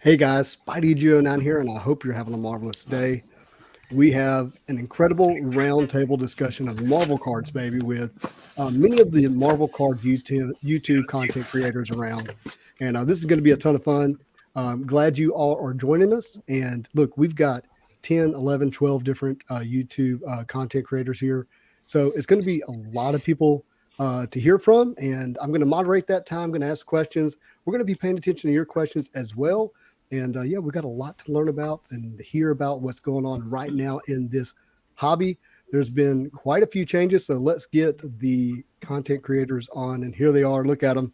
Hey guys, Spidey09 here, and I hope you're having a marvelous day. We have an incredible roundtable discussion of Marvel cards, baby, with many of the Marvel card YouTube content creators around. And this is going to be a ton of fun. Glad you all are joining us. And look, we've got 10, 11, 12 different YouTube content creators here. So it's going to be a lot of people to hear from. And I'm going to moderate that time. I'm going to ask questions. We're going to be paying attention to your questions as well. And yeah, we've got a lot to learn about and hear about what's going on right now in this hobby. There's been quite a few changes. So let's get the content creators on. And here they are. Look at them.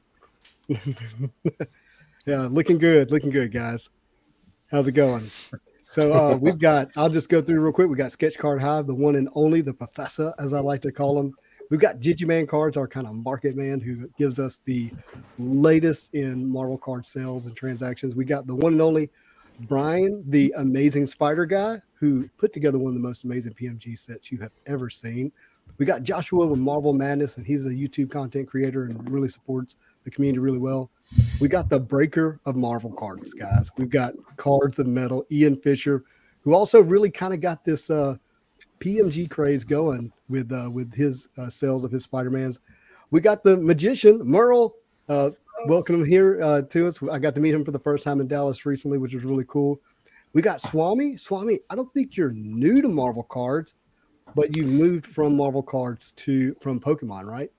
Yeah, looking good, guys. How's it going? So we've got, I'll just go through real quick. We got Sketch Card Hive, the one and only, the professor, as I like to call him. We've got Gigiman Cards, our kind of market man who gives us the latest in Marvel card sales and transactions. We got the one and only Brian, the amazing spider guy, who put together one of the most amazing PMG sets you have ever seen. We got Joshua with Marvel Madness, and he's a YouTube content creator and really supports the community really well. We got the breaker of Marvel cards, guys. We've got Cards of Metal, Ian Fisher, who also really kind of got this PMG craze going with his sales of his Spider-Mans. We got the magician, Merle. Welcome here to us. I got to meet him for the first time in Dallas recently, which was really cool. We got Swami. Swami, I don't think you're new to Marvel cards, but you moved from Marvel cards from Pokemon, right?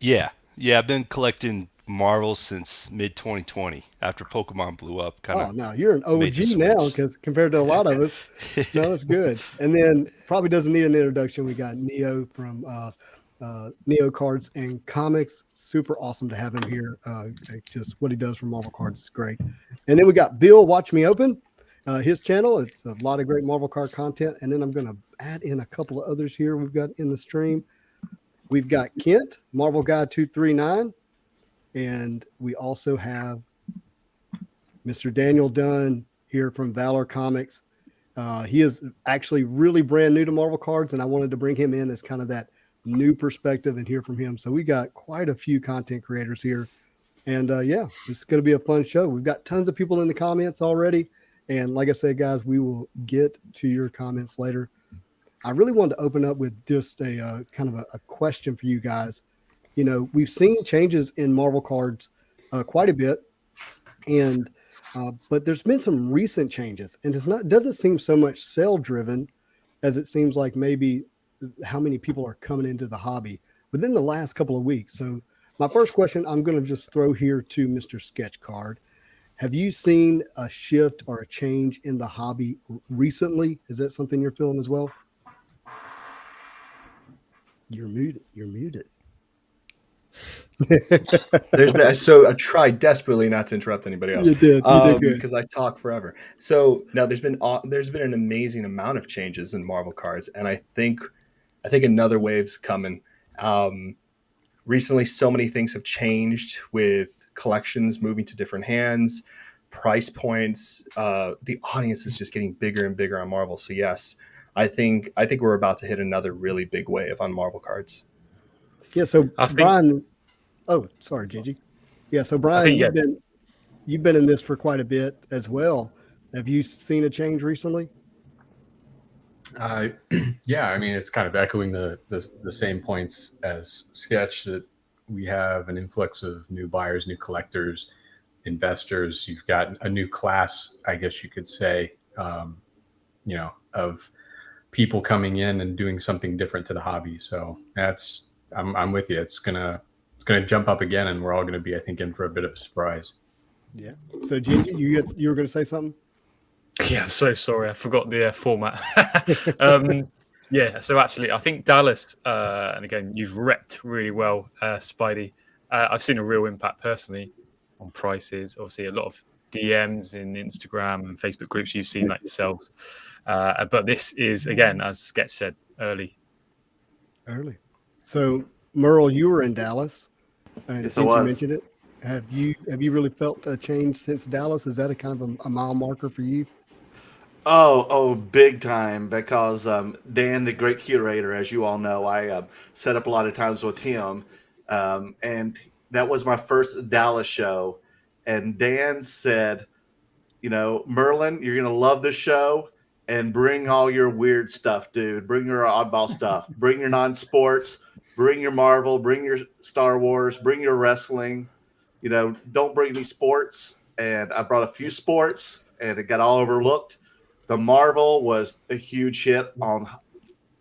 Yeah. I've been collecting Marvel since mid 2020 after Pokemon blew up. Kind Oh of no, you're an made the OG now switch. because compared to a lot of us, no, it's good. And then probably doesn't need an introduction. We got Neo from Neo Cards and Comics. Super awesome to have him here. Just what he does for Marvel Cards is great. And then we got Bill Watch Me Open. His channel, it's a lot of great Marvel card content. And then I'm going to add in a couple of others here we've got in the stream. We've got Kent, Marvel Guy 239. And we also have Mr. Daniel Dunn here from Valor Comics. He is actually really brand new to Marvel cards, and I wanted to bring him in as kind of that new perspective and hear from him. So we got quite a few content creators here. And yeah, it's going to be a fun show. We've got tons of people in the comments already. And like I said, guys, we will get to your comments later. I really wanted to open up with just a kind of a question for you guys. You know, we've seen changes in Marvel cards quite a bit, and but there's been some recent changes, and doesn't seem so much sale driven as it seems like maybe how many people are coming into the hobby within the last couple of weeks. So my first question I'm going to just throw here to Mr. Sketch Card. Have you seen a shift or a change in the hobby recently? Is that something you're feeling as well? You're muted. You're muted. I tried desperately not to interrupt anybody else You did. You did good. because I talk forever. So no, there's been an amazing amount of changes in Marvel cards, and I think another wave's coming. Recently, so many things have changed with collections moving to different hands, price points. The audience is just getting bigger and bigger on Marvel. So yes, I think we're about to hit another really big wave on Marvel cards. Yeah. So I think Brian, oh, sorry, Gigi. Yeah. So I Brian, think yeah, you've been in this for quite a bit as well. Have you seen a change recently? Uh, yeah, I mean, it's kind of echoing the same points as Sketch, that we have an influx of new buyers, new collectors, investors. You've got a new class, I guess you could say, of people coming in and doing something different to the hobby. So I'm with you. It's gonna jump up again, and we're all gonna be, I think, in for a bit of a surprise. Yeah. So Gigi, you were going to say something? I'm so sorry. I forgot the format. So actually, I think Dallas, and again, you've repped really well, Spidey. I've seen a real impact personally on prices. Obviously, a lot of DMs in Instagram and Facebook groups you've seen like yourselves. But this is, again, as Sketch said, early. Early. So Merle, you were in Dallas, and Yes, I since you was. mentioned it, have you really felt a change since Dallas? Is that a kind of a mile marker for you? Oh, big time. Because Dan, the great curator, as you all know, I set up a lot of times with him, and that was my first Dallas show. And Dan said, Merlin, you're gonna love the show, and bring all your weird stuff, dude. Bring your oddball stuff. Bring your non-sports. Bring your Marvel. Bring your Star Wars. Bring your wrestling. Don't bring any sports. And I brought a few sports, and it got all overlooked. The Marvel was a huge hit on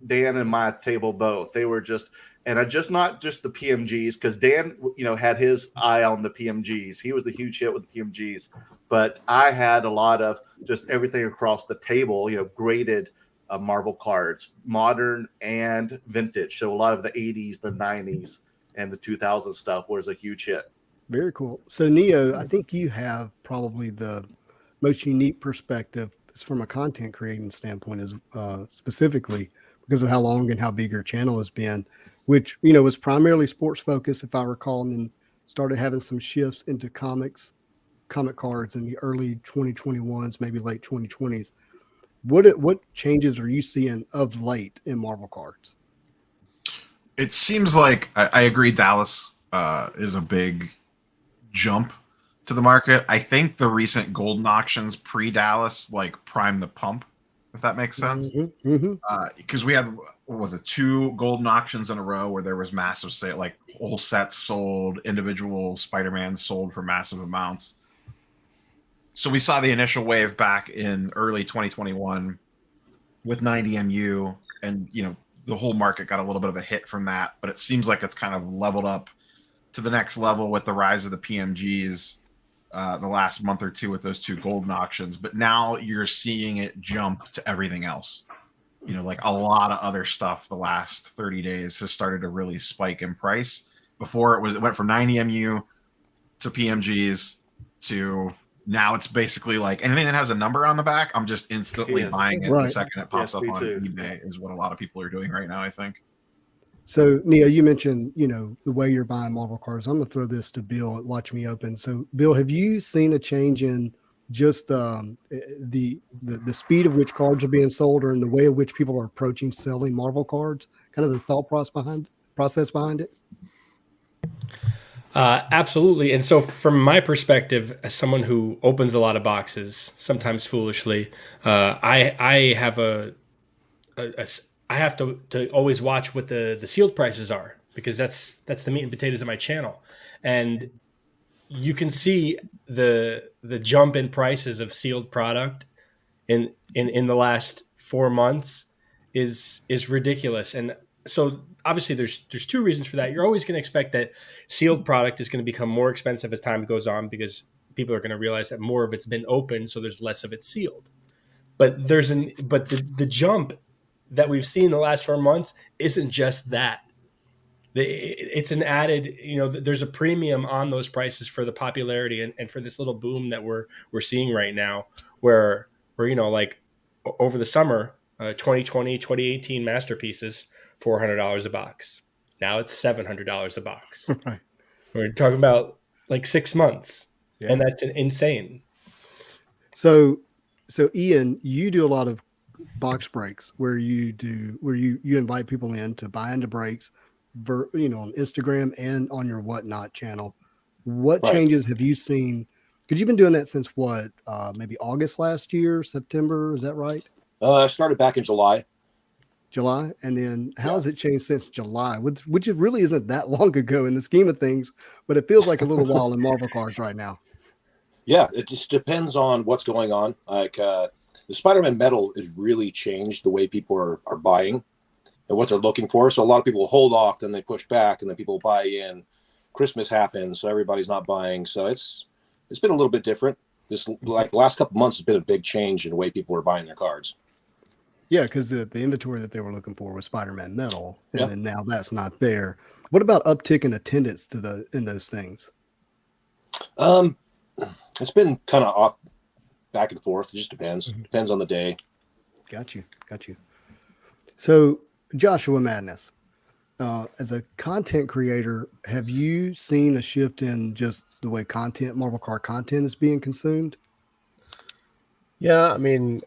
Dan and my table both. They were just, and not just the PMGs, because Dan, had his eye on the PMGs. He was the huge hit with the PMGs, but I had a lot of just everything across the table, graded Marvel cards, modern and vintage. So a lot of the 80s, the 90s, and the 2000s stuff was a huge hit. Very cool. So Neo, I think you have probably the most unique perspective from a content creating standpoint, is specifically because of how long and how big your channel has been, which was primarily sports focused, if I recall, and then started having some shifts into comic cards in the early 2021s, maybe late 2020s. What changes are you seeing of late in Marvel cards? It seems like I agree. Dallas is a big jump to the market. I think the recent golden auctions pre-Dallas prime the pump, if that makes sense. Because we had, what was it, 2 golden auctions in a row where there was massive sale, like whole sets sold, individual Spider-Man sold for massive amounts. So we saw the initial wave back in early 2021 with 90 MU, and the whole market got a little bit of a hit from that, but it seems like it's kind of leveled up to the next level with the rise of the PMGs the last month or two with those 2 golden auctions. But now you're seeing it jump to everything else. A lot of other stuff the last 30 days has started to really spike in price. Before it went from 90 MU to PMGs to now it's basically anything that has a number on the back, I'm just instantly buying it the second it pops up on eBay, is what a lot of people are doing right now, I think. So, Neo, you mentioned, the way you're buying Marvel cards. I'm going to throw this to Bill at Watch Me Open. So, Bill, have you seen a change in just the speed of which cards are being sold, or in the way in which people are approaching selling Marvel cards? Kind of the thought process behind it? Absolutely. And so from my perspective, as someone who opens a lot of boxes, sometimes foolishly, I have I have to always watch what the sealed prices are, because that's the meat and potatoes of my channel. And you can see the jump in prices of sealed product in the last 4 months is ridiculous. And so obviously there's 2 reasons for that. You're always going to expect that sealed product is going to become more expensive as time goes on, because people are going to realize that more of it's been opened, so there's less of it sealed. But the jump that we've seen the last 4 months isn't just that. It's an added, there's a premium on those prices for the popularity and for this little boom that we're seeing right now, where over the summer, 2020, 2018 masterpieces, $400 a box. Now it's $700 a box. Right. We're talking about 6 months, and that's insane. So Ian, you do a lot of box breaks where you invite people in to buy into breaks, on Instagram and on your Whatnot channel. What changes have you seen? Because you've been doing that since what? Maybe August last year, September, is that right? I started back in July. And then how has it changed since July? Which it really isn't that long ago in the scheme of things, but it feels like a little while in Marvel cards right now. Yeah, it just depends on what's going on. The Spider-Man metal has really changed the way people are buying and what they're looking for. So a lot of people hold off, then they push back, and then people buy in. Christmas happens, so everybody's not buying. So it's been a little bit different. This the last couple months has been a big change in the way people are buying their cards. Yeah, because the inventory that they were looking for was Spider-Man metal, and then now that's not there. What about uptick in attendance in those things? It's been kind of off, back and forth. It just depends. Depends on the day. Got you. So, Joshua Madness, as a content creator, have you seen a shift in just the way Marvel card content is being consumed? Yeah, I mean,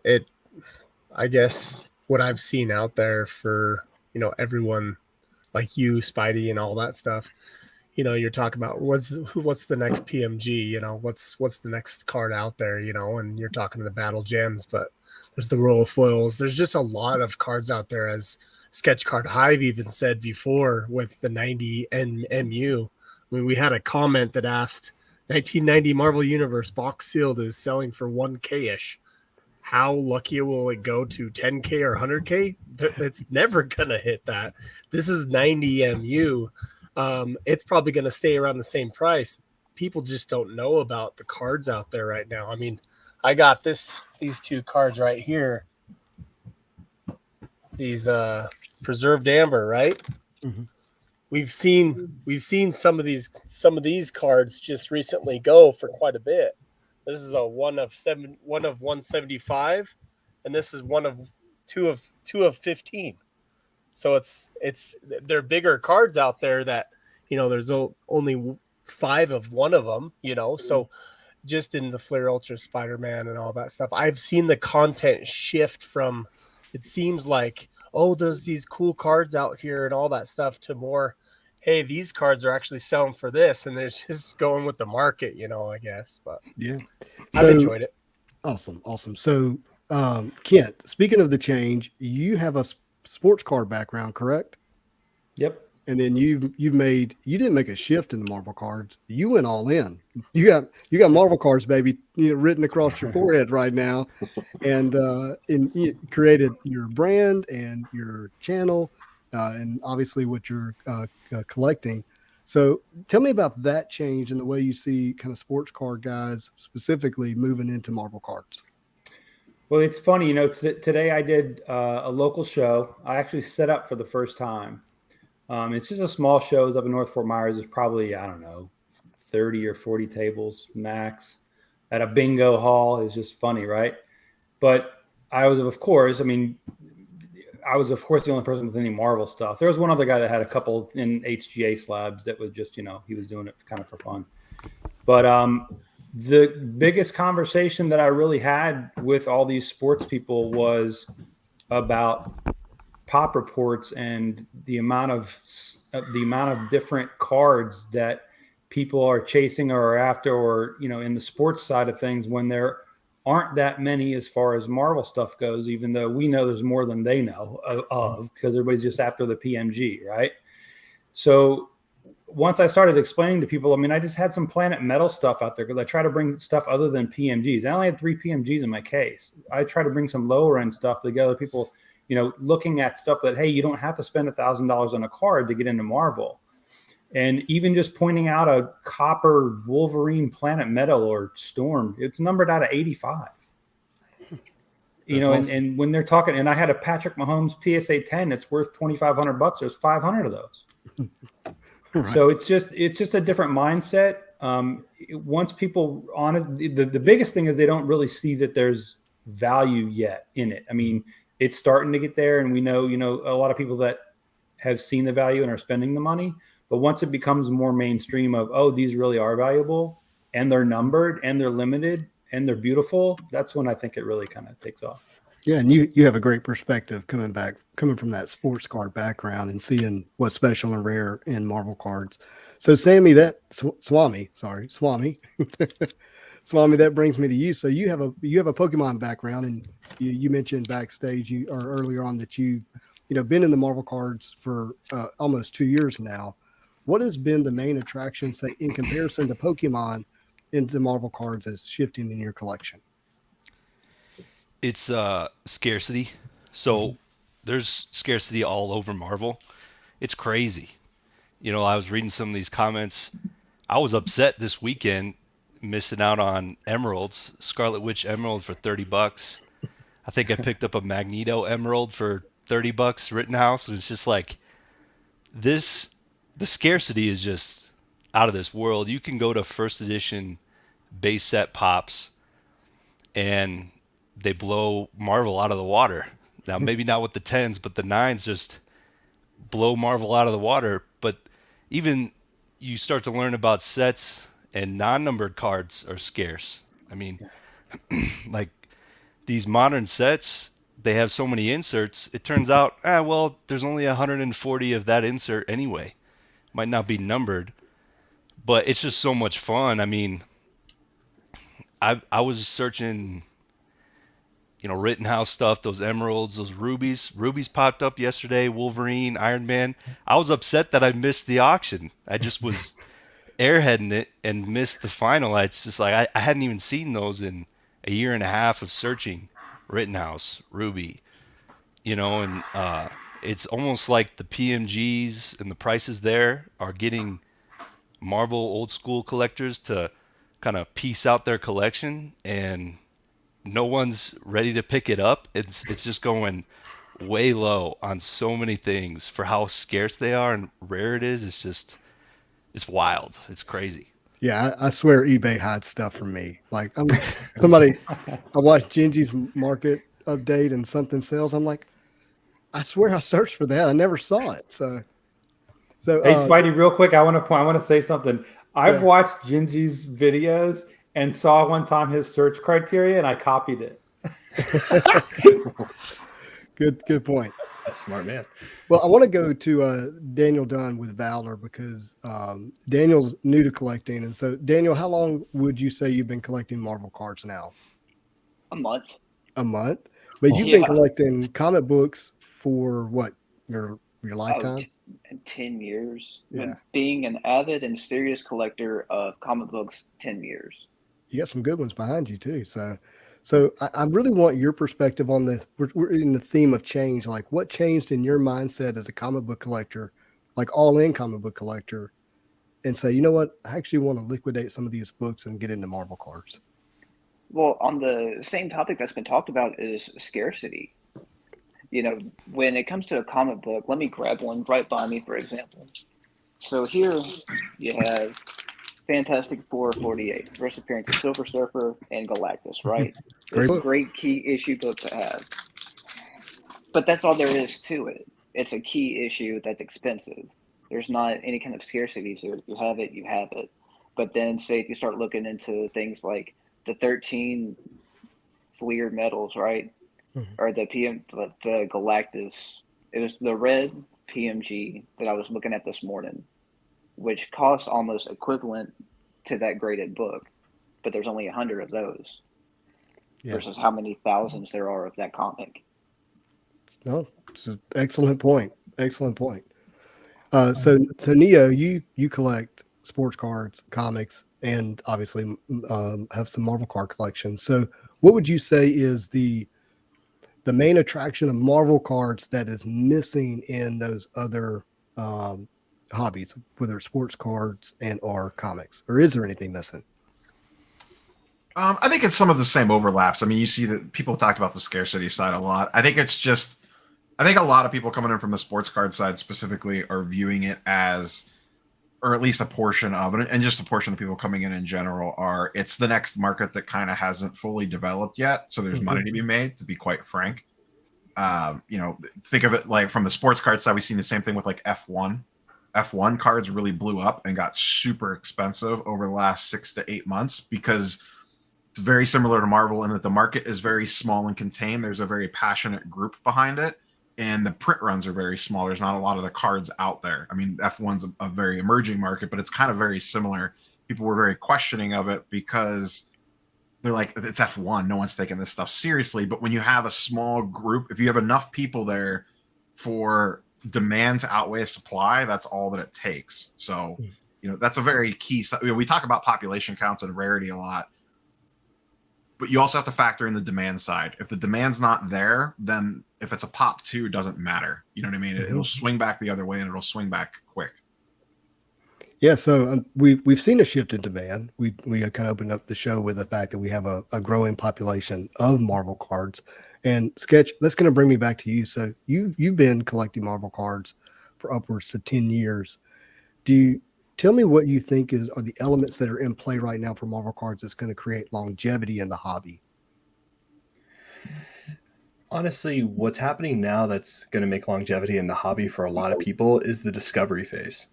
I guess what I've seen out there for, everyone like you, Spidey, and all that stuff, you're talking about what's the next PMG, what's the next card out there, and you're talking to the Battle Gems, but there's the Royal Foils. There's just a lot of cards out there, as Sketch Card Hive even said before with the 90 MU. I mean, we had a comment that asked 1990 Marvel Universe box sealed is selling for 1K-ish. How lucky will it go to 10K or 100K? It's never going to hit that. This is 90 MU. It's probably going to stay around the same price. People just don't know about the cards out there right now. I mean, I got these two cards right here. These Preserved Amber, right? Mm-hmm. We've seen some of these cards just recently go for quite a bit. This is a one of 175, and this is two of 15. So they're bigger cards out there that, there's only 5 of one of them, so just in the Flair Ultra Spider-Man and all that stuff, I've seen the content shift from, it seems like, oh, there's these cool cards out here and all that stuff, to more, hey, these cards are actually selling for this, and they're just going with the market, I guess. But yeah, I've enjoyed it. Awesome. So, Kent, speaking of the change, you have a sports card background, correct? Yep. And then you didn't make a shift in the Marvel cards. You went all in. You got Marvel cards, baby, written across your forehead right now, and you created your brand and your channel, and obviously what you're collecting. So tell me about that change and the way you see kind of sports card guys specifically moving into Marvel cards. Well, it's funny, today I did a local show. I actually set up for the first time. It's just a small show. It's up in North Fort Myers. There's probably, 30 or 40 tables max at a bingo hall. It's just funny, right? But I was, of course, the only person with any Marvel stuff. There was one other guy that had a couple in HGA slabs that was just, he was doing it kind of for fun. But the biggest conversation that I really had with all these sports people was about pop reports and the amount of different cards that people are chasing or are after, or in the sports side of things, when there aren't that many as far as Marvel stuff goes, even though we know there's more than they know of because everybody's just after the PMG, right? So once I started explaining to people, I just had some Planet Metal stuff out there because I try to bring stuff other than PMGs. I only had 3 PMGs in my case. I try to bring some lower end stuff to get other people, looking at stuff that, hey, you don't have to spend $1,000 on a card to get into Marvel. And even just pointing out a copper Wolverine Planet Metal or Storm, it's numbered out of 85. Awesome. And when they're talking, and I had a Patrick Mahomes PSA 10 that's worth $2,500. There's 500 of those. Right. So it's just a different mindset. Once people on it, the biggest thing is they don't really see that there's value yet in it. It's starting to get there, and we know, a lot of people that have seen the value and are spending the money. But once it becomes more mainstream of, oh, these really are valuable and they're numbered and they're limited and they're beautiful, that's when I think it really kind of takes off. Yeah, and you have a great perspective coming from that sports card background and seeing what's special and rare in Marvel cards. So Sammy, Swami, Swami, that brings me to you. So you have a Pokemon background, and you mentioned backstage or earlier on that you've been in the Marvel cards for almost 2 years now. What has been the main attraction, say, in comparison to Pokemon, into Marvel cards as shifting in your collection? It's scarcity. So there's scarcity all over Marvel. It's crazy. I was reading some of these comments. I was upset this weekend missing out on emeralds, Scarlet Witch emerald for $30. I think I picked up a Magneto emerald for $30 Rittenhouse, and it's just like this. The scarcity is just out of this world. You can go to first edition base set pops and they blow Marvel out of the water. Now, maybe not with the 10s, but the 9s just blow Marvel out of the water. But even you start to learn about sets, and non-numbered cards are scarce. Like these modern sets, they have so many inserts. It turns out, there's only 140 of that insert anyway. Might not be numbered, but it's just so much fun. I mean, I was searching, Rittenhouse stuff, those emeralds, those rubies. Rubies popped up yesterday, Wolverine, Iron Man. I was upset that I missed the auction. I just was airheading it and missed the final. It's just like I hadn't even seen those in a year and a half of searching Rittenhouse, Ruby, and it's almost like the PMGs and the prices there are getting Marvel old school collectors to kind of piece out their collection, and no one's ready to pick it up. It's just going way low on so many things for how scarce they are and rare it is. It's wild. It's crazy. Yeah, I swear eBay hides stuff from me. Like I watched Genji's market update and something sells. I'm like, I swear I searched for that. I never saw it. So hey, Spidey, real quick, I want to say something. I've watched Genji's videos and saw one time his search criteria, and I copied it. Good point. That's smart, man. Well, I want to go to Daniel Dunn with Valor because Daniel's new to collecting. And so, Daniel, how long would you say you've been collecting Marvel cards now? A month. A month? But you've been collecting comic books for what, your lifetime? 10 years. Yeah. Being an avid and serious collector of comic books, 10 years. You got some good ones behind you too. So I really want your perspective on this. We're in the theme of change. Like what changed in your mindset as a comic book collector, like all in comic book collector, and say, you know what, I actually want to liquidate some of these books and get into Marvel cards. Well, on the same topic that's been talked about is scarcity. When it comes to a comic book, let me grab one right by me, for example. So here you have Fantastic Four 48, first appearance of Silver Surfer and Galactus, right? It's a great key issue book to have. But that's all there is to it. It's a key issue that's expensive. There's not any kind of scarcity to it. You have it, you have it. But then say if you start looking into things like the 13 Fleer medals, right? Or the Galactus. It was the red PMG that I was looking at this morning, which costs almost equivalent to that graded book, but there's only 100 of those versus how many thousands there are of that comic. No, it's an excellent point. Excellent point. So Neo, you collect sports cards, comics, and obviously have some Marvel card collections. So what would you say is the main attraction of Marvel cards that is missing in those other hobbies, whether it's sports cards and or comics, or is there anything missing? I think it's some of the same overlaps. I mean, you see that people talked about the scarcity side a lot. I think a lot of people coming in from the sports card side specifically are viewing it as, or at least a portion of it, and just a portion of people coming in general it's the next market that kind of hasn't fully developed yet. So there's money to be made, to be quite frank. Think of it like from the sports card side, we've seen the same thing with like F1. F1 cards really blew up and got super expensive over the last 6 to 8 months because it's very similar to Marvel in that the market is very small and contained. There's a very passionate group behind it, and the print runs are very small. There's not a lot of the cards out there. I mean, F1's a very emerging market, but it's kind of very similar. People were very questioning of it because they're like, it's F1. No one's taking this stuff seriously. But when you have a small group, if you have enough people there for demand to outweigh supply, that's all that it takes. So, that's a very key. We talk about population counts and rarity a lot, but you also have to factor in the demand side. If the demand's not there, then if it's a pop 2, it doesn't matter. You know what I mean? It'll swing back the other way, and it'll swing back quick. Yeah, so we've seen a shift in demand. We kind of opened up the show with the fact that we have a growing population of Marvel cards. And Sketch, that's going to bring me back to you. So you've been collecting Marvel cards for upwards to 10 years. Tell me what you think are the elements that are in play right now for Marvel cards that's going to create longevity in the hobby? Honestly, what's happening now that's going to make longevity in the hobby for a lot of people is the discovery phase.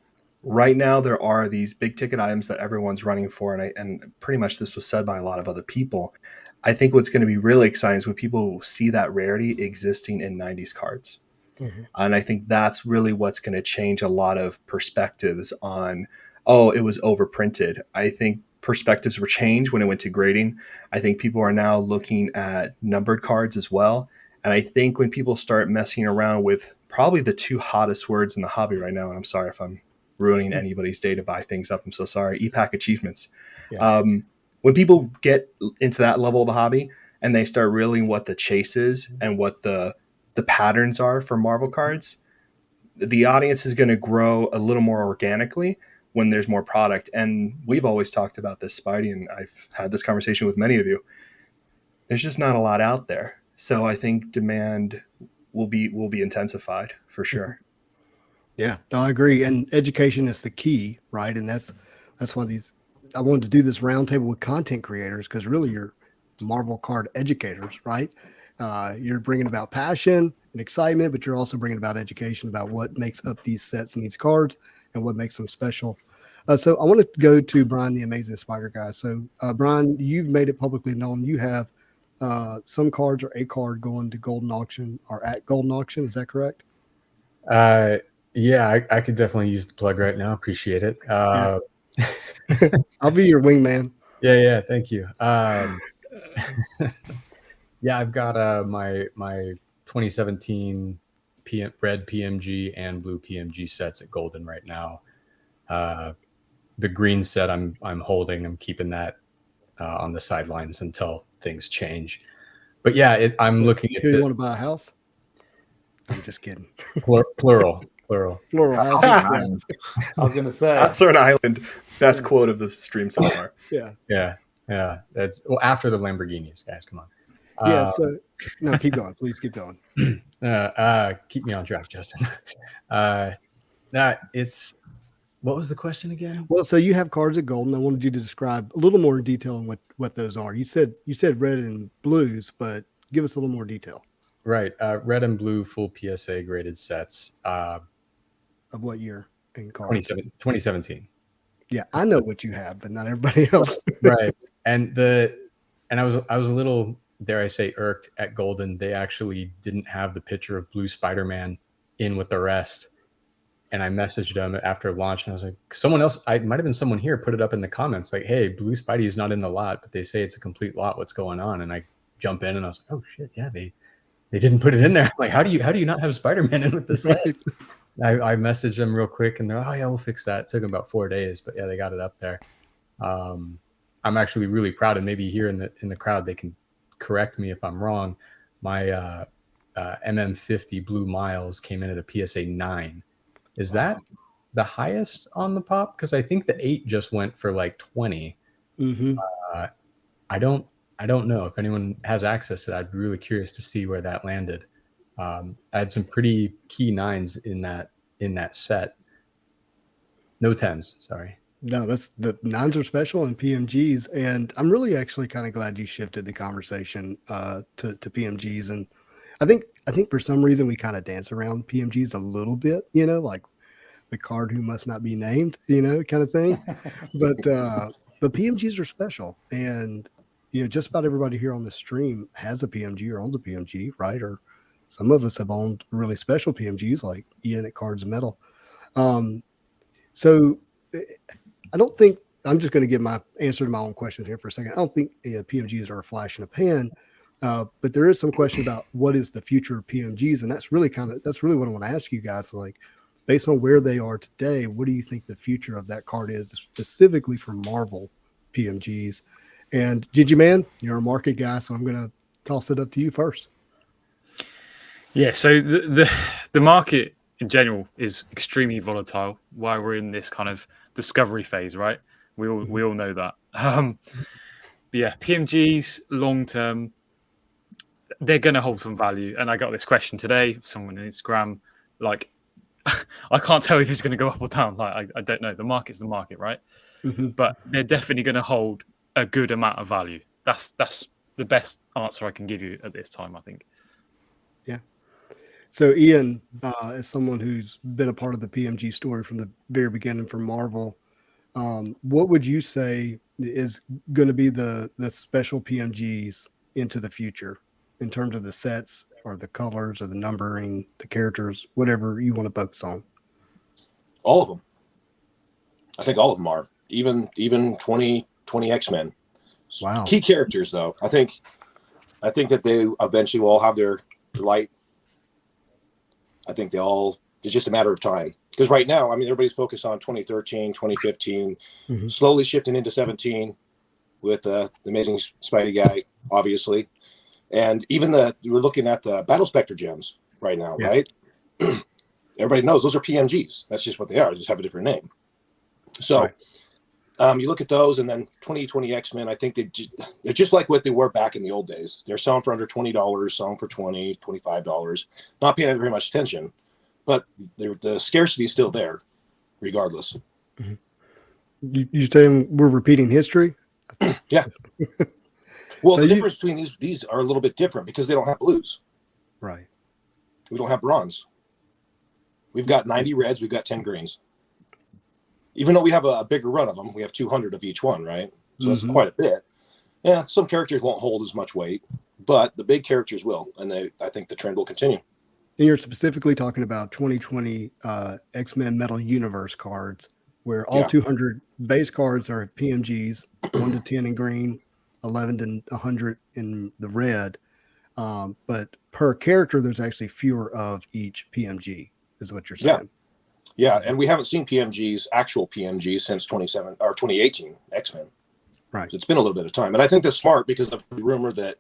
Right now, there are these big ticket items that everyone's running for, and pretty much this was said by a lot of other people. I think what's going to be really exciting is when people see that rarity existing in 90s cards. And I think that's really what's going to change a lot of perspectives on oh, it was overprinted. I think perspectives were changed when it went to grading. I think people are now looking at numbered cards as well. And I think when people start messing around with probably the two hottest words in the hobby right now, and I'm sorry if I'm ruining anybody's day to buy things up, I'm so sorry, EPAC achievements. Yeah. When people get into that level of the hobby and they start realizing what the chase is and what the patterns are for Marvel cards, the audience is going to grow a little more organically when there's more product. And we've always talked about this, Spidey, and I've had this conversation with many of you. There's just not a lot out there. So I think demand will be intensified for sure. Yeah, no, I agree. And education is the key, right? And that's one of these. I wanted to do this roundtable with content creators because really you're Marvel card educators, right? You're bringing about passion and excitement, but you're also bringing about education about what makes up these sets and these cards and what makes them special. So I want to go to Brian, the Amazing Spider Guy. So Brian, you've made it publicly known you have some cards or a card going to Golden Auction or at Golden Auction. Is that correct? Yeah, I could definitely use the plug right now. Appreciate it. Yeah. I'll be your wingman. Yeah, thank you. Yeah, I've got my 2017 red PMG and blue PMG sets at Golden right now. The green set I'm holding. I'm keeping that on the sidelines until things change. But yeah, I'm looking at Do you this. want to buy a house? I'm just kidding. Plural. House. I was going to say. House on an Island. Best quote of the stream so far. Yeah. That's after the Lamborghinis, guys. Come on. Yeah. So no, keep going. Please keep going. Keep me on track, Justin. What was the question again? Well, so you have cards at Golden. I wanted you to describe a little more in detail on what those are. You said red and blues, but give us a little more detail. Right. Red and blue full PSA graded sets. Of what year in cards? 2017. Yeah, I know what you have, but not everybody else. Right. And I was a little, dare I say, irked at Golden. They actually didn't have the picture of Blue Spider-Man in with the rest. And I messaged them after launch, and I was like, someone else, I might have been someone here, put it up in the comments, like, hey, Blue Spidey is not in the lot, but they say it's a complete lot. What's going on? And I jump in and I was like, oh shit, yeah, they didn't put it in there. Like, how do you not have Spider-Man in with the set? I messaged them real quick, and they're like, oh yeah, we'll fix that. It took them about 4 days, but yeah, they got it up there. I'm actually really proud, and maybe here in the crowd they can correct me if I'm wrong. My MM50 Blue Miles came in at a PSA 9. Is that the highest on the pop? Because I think the 8 just went for like 20. Mm-hmm. I don't know if anyone has access to that. I'd be really curious to see where that landed. I had some pretty key 9s in that set. No 10s, sorry. No, that's the 9s are special and PMGs, and I'm really actually kind of glad you shifted the conversation to PMGs. And I think for some reason we kind of dance around PMGs a little bit, like the card who must not be named, kind of thing. But PMGs are special, and just about everybody here on the stream has a PMG or owns a PMG, right? Or some of us have owned really special PMGs like Ian at Cards and Metal. So I don't think, I'm just going to give my answer to my own question here for a second. I don't think PMGs are a flash in a pan, but there is some question about what is the future of PMGs. And that's really what I want to ask you guys. Like, based on where they are today, what do you think the future of that card is, specifically for Marvel PMGs? And Gigi Man, you're a market guy, so I'm going to toss it up to you first. Yeah, so the market in general is extremely volatile while we're in this kind of discovery phase, right? We all know that. But yeah, PMGs long term, they're going to hold some value. And I got this question today, someone on Instagram, like, I can't tell if it's going to go up or down. Like, I don't know. The market's the market, right? Mm-hmm. But they're definitely going to hold a good amount of value. That's the best answer I can give you at this time, I think. Yeah. So Ian, as someone who's been a part of the PMG story from the very beginning for Marvel, what would you say is going to be the special PMGs into the future in terms of the sets or the colors or the numbering, the characters, whatever you want to focus on? All of them. I think all of them are, even 20 X-Men. Wow. Key characters, though. I think that they eventually will all have their light. I think it's just a matter of time. Because right now, I mean, everybody's focused on 2013, 2015, slowly shifting into 17 with the amazing Spidey guy, obviously. And even we're looking at the Battle Spectre gems right now, right? Everybody knows those are PMGs. That's just what they are. They just have a different name. So you look at those, and then 2020 X-Men, I think they're just like what they were back in the old days. They're selling for under $20, selling for $20, $25, not paying very much attention. But the scarcity is still there, regardless. You saying we're repeating history? Yeah. Well, so the difference between these are a little bit different because they don't have blues. Right. We don't have bronze. We've got 90 reds. We've got 10 greens. Even though we have a bigger run of them, we have 200 of each one, right? So that's quite a bit. Yeah, some characters won't hold as much weight, but the big characters will, and I think the trend will continue. And you're specifically talking about 2020 X-Men Metal Universe cards, where all 200 base cards are PMGs, 1 to 10 in green, 11 to 100 in the red. But per character, there's actually fewer of each PMG, is what you're saying. Yeah, and we haven't seen actual PMGs since 2018 X-Men. Right. So it's been a little bit of time. And I think that's smart because of the rumor that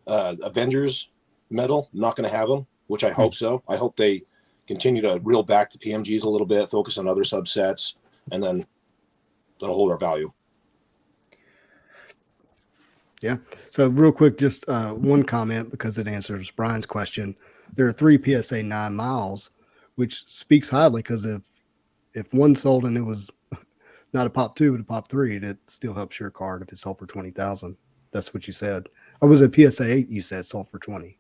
Avengers Metal, not going to have them, which I hope so. I hope they continue to reel back the PMGs a little bit, focus on other subsets, and then that'll hold our value. Yeah. So real quick, just one comment because it answers Brian's question. There are 3 PSA 9 miles, which speaks highly because if one sold and it was not a pop 2 but a pop 3, it still helps your card if it sold for 20,000. That's what you said. Or was it PSA 8 you said sold for 20?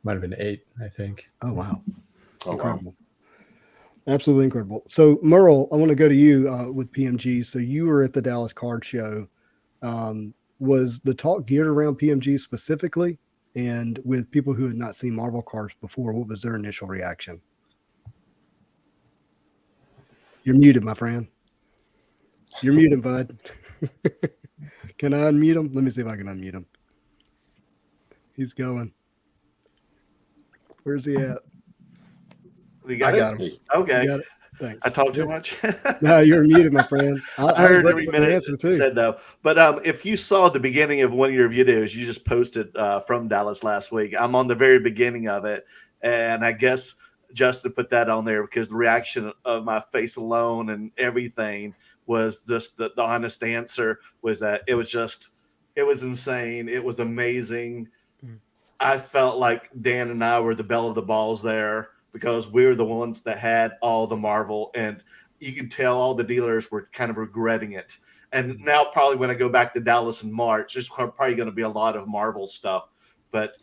Might have been 8, I think. Oh, wow. Oh, incredible. Wow. Absolutely incredible. So, Merle, I want to go to you with PMG. So you were at the Dallas Card Show. Was the talk geared around PMG specifically? And with people who had not seen Marvel cards before, what was their initial reaction? You're muted, my friend. You're muted, bud. Can I unmute him? Let me see if I can unmute him. He's going. Where's he at? You got I got him. Okay. You got it. Thanks. I talked too much. No, you're muted, my friend. I heard every minute you said though. But if you saw the beginning of one of your videos, you just posted from Dallas last week. I'm on the very beginning of it, and I guess Justin put that on there because the reaction of my face alone and everything was just the honest answer was that it was insane. It was amazing. I felt like Dan and I were the belle of the balls there because we were the ones that had all the Marvel, and you could tell all the dealers were kind of regretting it. And now probably when I go back to Dallas in March, there's probably going to be a lot of Marvel stuff. But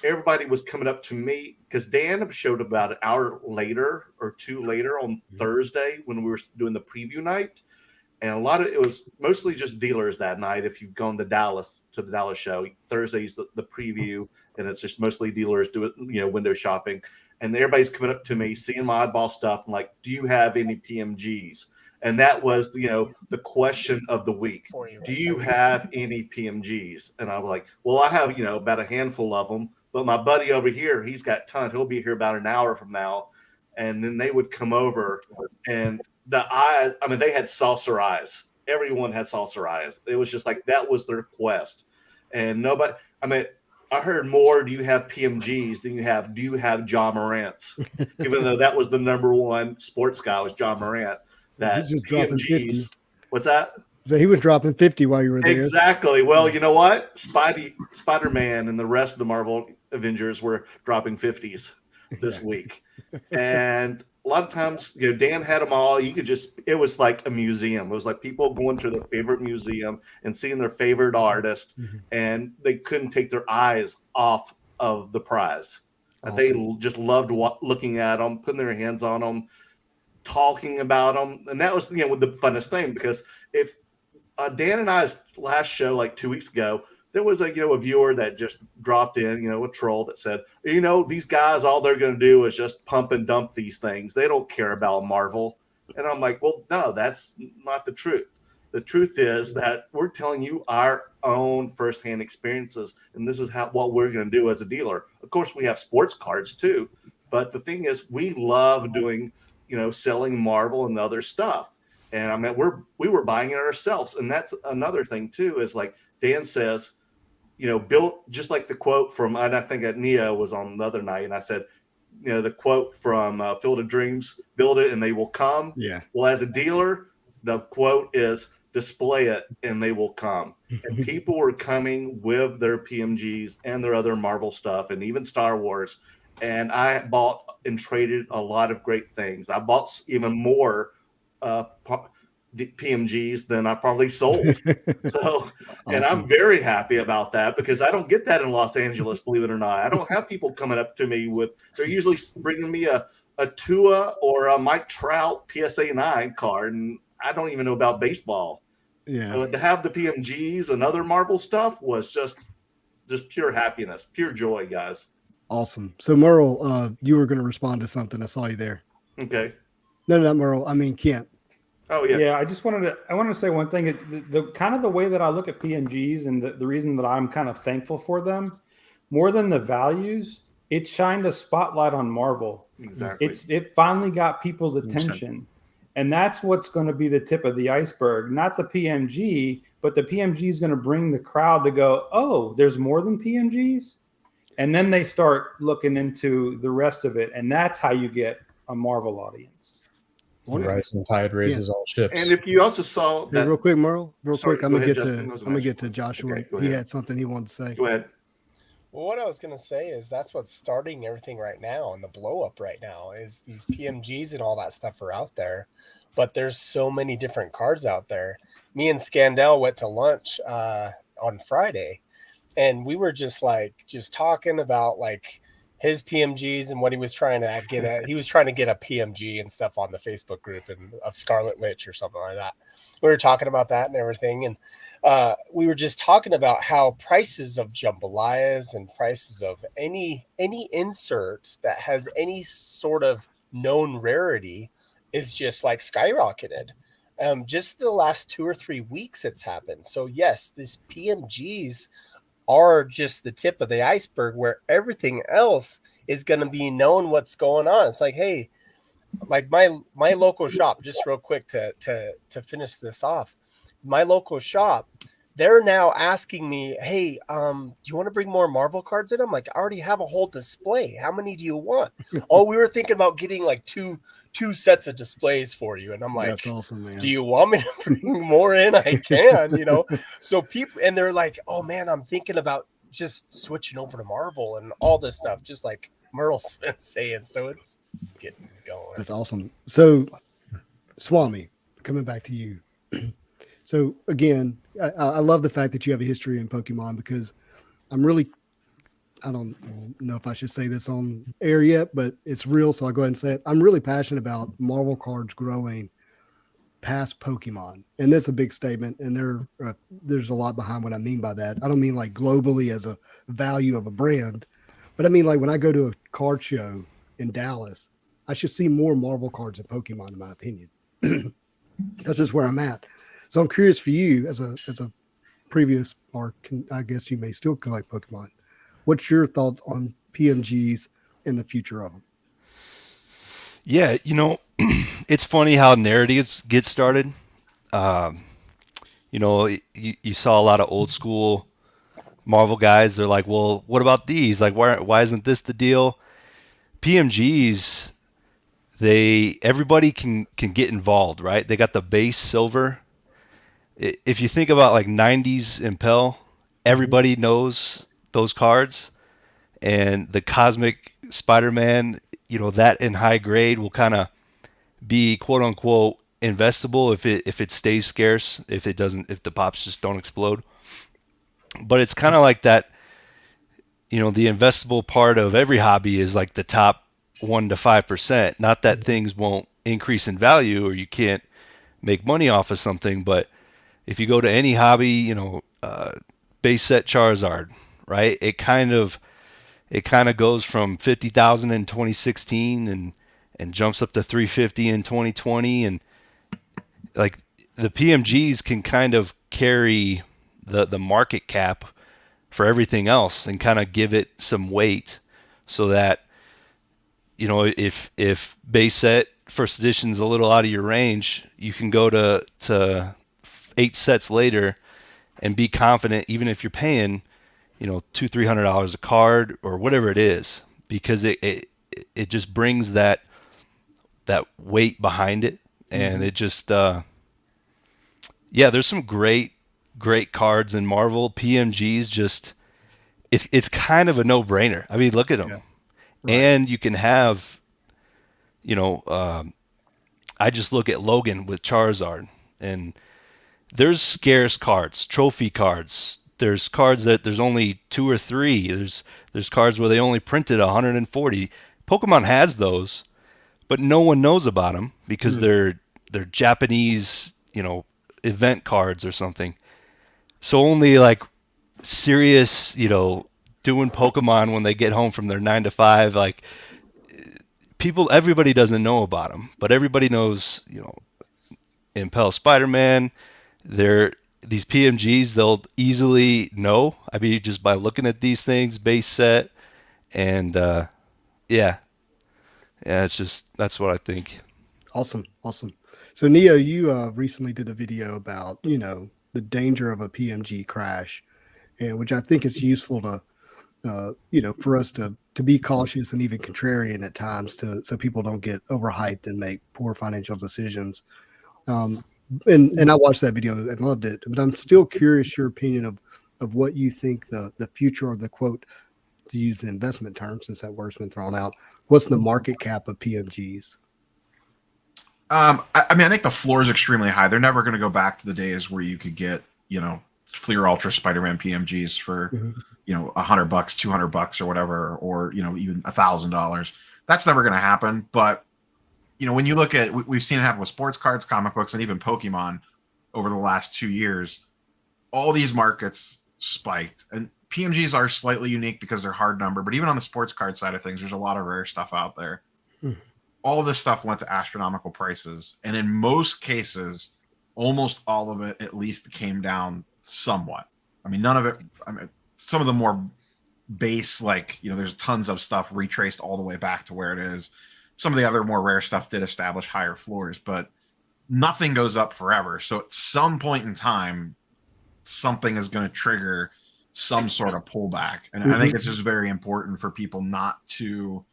everybody was coming up to me because Dan showed about an hour later or 2 later on Thursday when we were doing the preview night. And it was mostly just dealers that night. If you've gone to the Dallas show, Thursday's the preview, and it's just mostly dealers doing, window shopping. And everybody's coming up to me, seeing my oddball stuff, and like, do you have any PMGs? And that was, the question of the week. Do you have any PMGs? And I was like, well, I have, about a handful of them. But my buddy over here, he's got tons. He'll be here about an hour from now. And then they would come over, and the eyes, they had saucer eyes. Everyone had saucer eyes. It was just like that was their quest. And nobody, I heard more, do you have PMGs than do you have John Morant's? Even though that was the number one sports guy was John Morant. That He's just dropping 50. What's that? So he was dropping 50 while you were there. Exactly. Well, you know what? Spider-Man and the rest of the Marvel Avengers were dropping 50s this week. And a lot of times, Dan had them all. It was like a museum. It was like people going to their favorite museum and seeing their favorite artist, and they couldn't take their eyes off of the prize. Awesome. They just loved looking at them, putting their hands on them, talking about them. And that was, the funnest thing, because if Dan and I's last show, like 2 weeks ago, there was a viewer that just dropped in, a troll that said, these guys, all they're going to do is just pump and dump these things. They don't care about Marvel. And I'm like, well, no, that's not the truth. The truth is that we're telling you our own firsthand experiences, and this is what we're going to do as a dealer. Of course, we have sports cards too, but the thing is, we love doing, selling Marvel and other stuff. And I mean, we were buying it ourselves, and that's another thing too. Is like Dan says, built just like the quote from, and I think that Neo was on the other night, and I said, the quote from Field of Dreams, build it and they will come. Yeah. Well, as a dealer, the quote is display it and they will come. And people were coming with their PMGs and their other Marvel stuff and even Star Wars. And I bought and traded a lot of great things. I bought even more PMGs than I probably sold. So, and I'm very happy about that because I don't get that in Los Angeles, believe it or not. I don't have people coming up to me they're usually bringing me a Tua or a Mike Trout PSA 9 card, and I don't even know about baseball. Yeah. So to have the PMGs and other Marvel stuff was just pure happiness, pure joy, guys. Awesome. So Merle, you were going to respond to something. I saw you there. Okay. No, not Merle. I mean, Kent. Oh yeah. Yeah, I wanted to say one thing. The kind of the way that I look at PMGs and the reason that I'm kind of thankful for them, more than the values, it shined a spotlight on Marvel. Exactly. It finally got people's attention. 100%. And that's what's going to be the tip of the iceberg, not the PMG, but the PMG is going to bring the crowd to go, oh, there's more than PMGs. And then they start looking into the rest of it. And that's how you get a Marvel audience. The rising tide raises all ships. And if you also saw that, hey, real quick, Merle, Sorry, I'm gonna Justin. get to Joshua. Okay, he had something he wanted to say. Go ahead. Well, what I was going to say is that's what's starting everything right now, and the blow up right now is these PMGs and all that stuff are out there, but there's so many different cards out there. Me and Scandell went to lunch on Friday, and we were just talking about like his PMGs and what he was trying to get at. He was trying to get a PMG and stuff on the Facebook group of Scarlet Witch or something like that. We were talking about that and everything. And we were just talking about how prices of jambalayas and prices of any insert that has any sort of known rarity is just like skyrocketed. Just the last 2 or 3 weeks it's happened. So yes, these PMGs are just the tip of the iceberg where everything else is going to be known what's going on. It's like, hey, like my local shop, just real quick to finish this off, my local shop, they're now asking me, hey, do you want to bring more Marvel cards in? I'm like, I already have a whole display. How many do you want? Oh, we were thinking about getting like two sets of displays for you. And I'm like, that's awesome, man. Do you want me to bring more in? I can, So people, and they're like, oh man, I'm thinking about just switching over to Marvel and all this stuff, just like Merle's been saying. So it's getting going. That's awesome. So Swami, coming back to you. So again, I love the fact that you have a history in Pokemon because I don't know if I should say this on air yet, but it's real. So I'll go ahead and say it. I'm really passionate about Marvel cards growing past Pokemon. And that's a big statement. And there's a lot behind what I mean by that. I don't mean like globally as a value of a brand, but I mean like when I go to a card show in Dallas, I should see more Marvel cards than Pokemon, in my opinion. That's just where I'm at. So I'm curious for you as a previous, or I guess you may still collect Pokemon. What's your thoughts on PMGs and the future of them? Yeah, it's funny how narratives get started. You saw a lot of old school Marvel guys. They're like, well, what about these? Like, why isn't this the deal? PMGs, everybody can get involved, right? They got the base silver. If you think about like 90s Impel, everybody knows those cards, and the Cosmic Spider-Man, that in high grade will kind of be quote unquote investable if it stays scarce, if the pops just don't explode. But it's kind of like that, the investable part of every hobby is like the top 1 to 5%. Not that things won't increase in value or you can't make money off of something, but if you go to any hobby, base set Charizard, right? It kind of goes from 50,000 in 2016 and jumps up to 350 in 2020, and like the PMGs can kind of carry the market cap for everything else and kind of give it some weight, so that, you know, if base set first edition's a little out of your range, you can go to 8 sets later and be confident, even if you're paying, you know, $200-300 a card or whatever it is, because it just brings that weight behind it, and it just there's some great cards in Marvel. PMGs, just it's kind of a no-brainer. I mean, look at them. Yeah. Right. And you can have, you know, I just look at Logan with Charizard, and there's scarce cards, trophy cards. There's cards that there's only 2 or 3. There's cards where they only printed 140. Pokemon has those, but no one knows about them because they're Japanese, you know, event cards or something. So only like serious, you know, doing Pokemon when they get home from their 9 to 5, like everybody doesn't know about them, but everybody knows, you know, Impel Spider-Man. These PMGs, they'll easily know. I mean, just by looking at these things, base set, and it's just, that's what I think. Awesome. So Neo, you recently did a video about, you know, the danger of a PMG crash, and which I think it's useful to, you know, for us to be cautious and even contrarian at times, so people don't get overhyped and make poor financial decisions. And I watched that video and loved it, but I'm still curious your opinion of what you think the future of the, quote, to use the investment term, since that word's been thrown out, what's the market cap of PMGs? I mean, I think the floor is extremely high. They're never going to go back to the days where you could get, you know, Fleer Ultra Spider-Man PMGs for, you know, $100, $200 or whatever, or, you know, even $1,000. That's never going to happen. But, you know, when you look at, we've seen it happen with sports cards, comic books, and even Pokemon over the last 2 years. All these markets spiked, and PMGs are slightly unique because they're hard number. But even on the sports card side of things, there's a lot of rare stuff out there. All this stuff went to astronomical prices, and in most cases, almost all of it at least came down somewhat. I mean, none of it. I mean, some of the more base, like, you know, there's tons of stuff retraced all the way back to where it is. Some of the other more rare stuff did establish higher floors, but nothing goes up forever. So at some point in time, something is going to trigger some sort of pullback. And I think it's just very important for people not to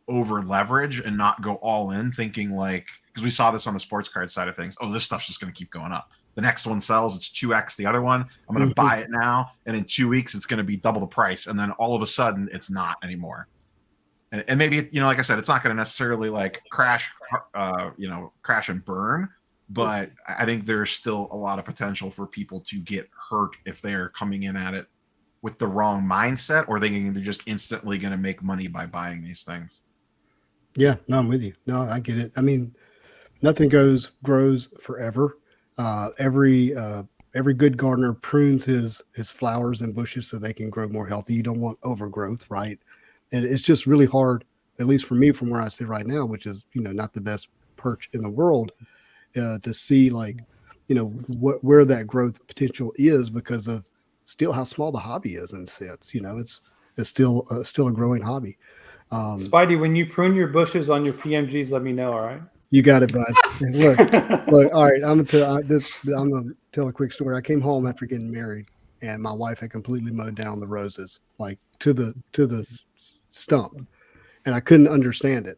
over leverage and not go all in thinking, like, because we saw this on the sports card side of things. Oh, this stuff's just going to keep going up. The next one sells, it's 2x the other one. I'm going to buy it now, and in 2 weeks it's going to be double the price, and then all of a sudden it's not anymore. And maybe, you know, like I said, it's not going to necessarily like crash and burn, but I think there's still a lot of potential for people to get hurt if they're coming in at it with the wrong mindset, or thinking they're just instantly going to make money by buying these things. Yeah, no, I'm with you. No, I get it. I mean, nothing grows forever. Every good gardener prunes his flowers and bushes so they can grow more healthy. You don't want overgrowth, right? And it's just really hard, at least for me, from where I sit right now, which is, you know, not the best perch in the world, to see, like, you know, where that growth potential is, because of still how small the hobby is in a sense. You know, it's still a growing hobby. Spidey, when you prune your bushes on your PMGs, let me know. All right. You got it, bud. Look. All right. I'm gonna tell a quick story. I came home after getting married, and my wife had completely mowed down the roses, like to the stump, and I couldn't understand it.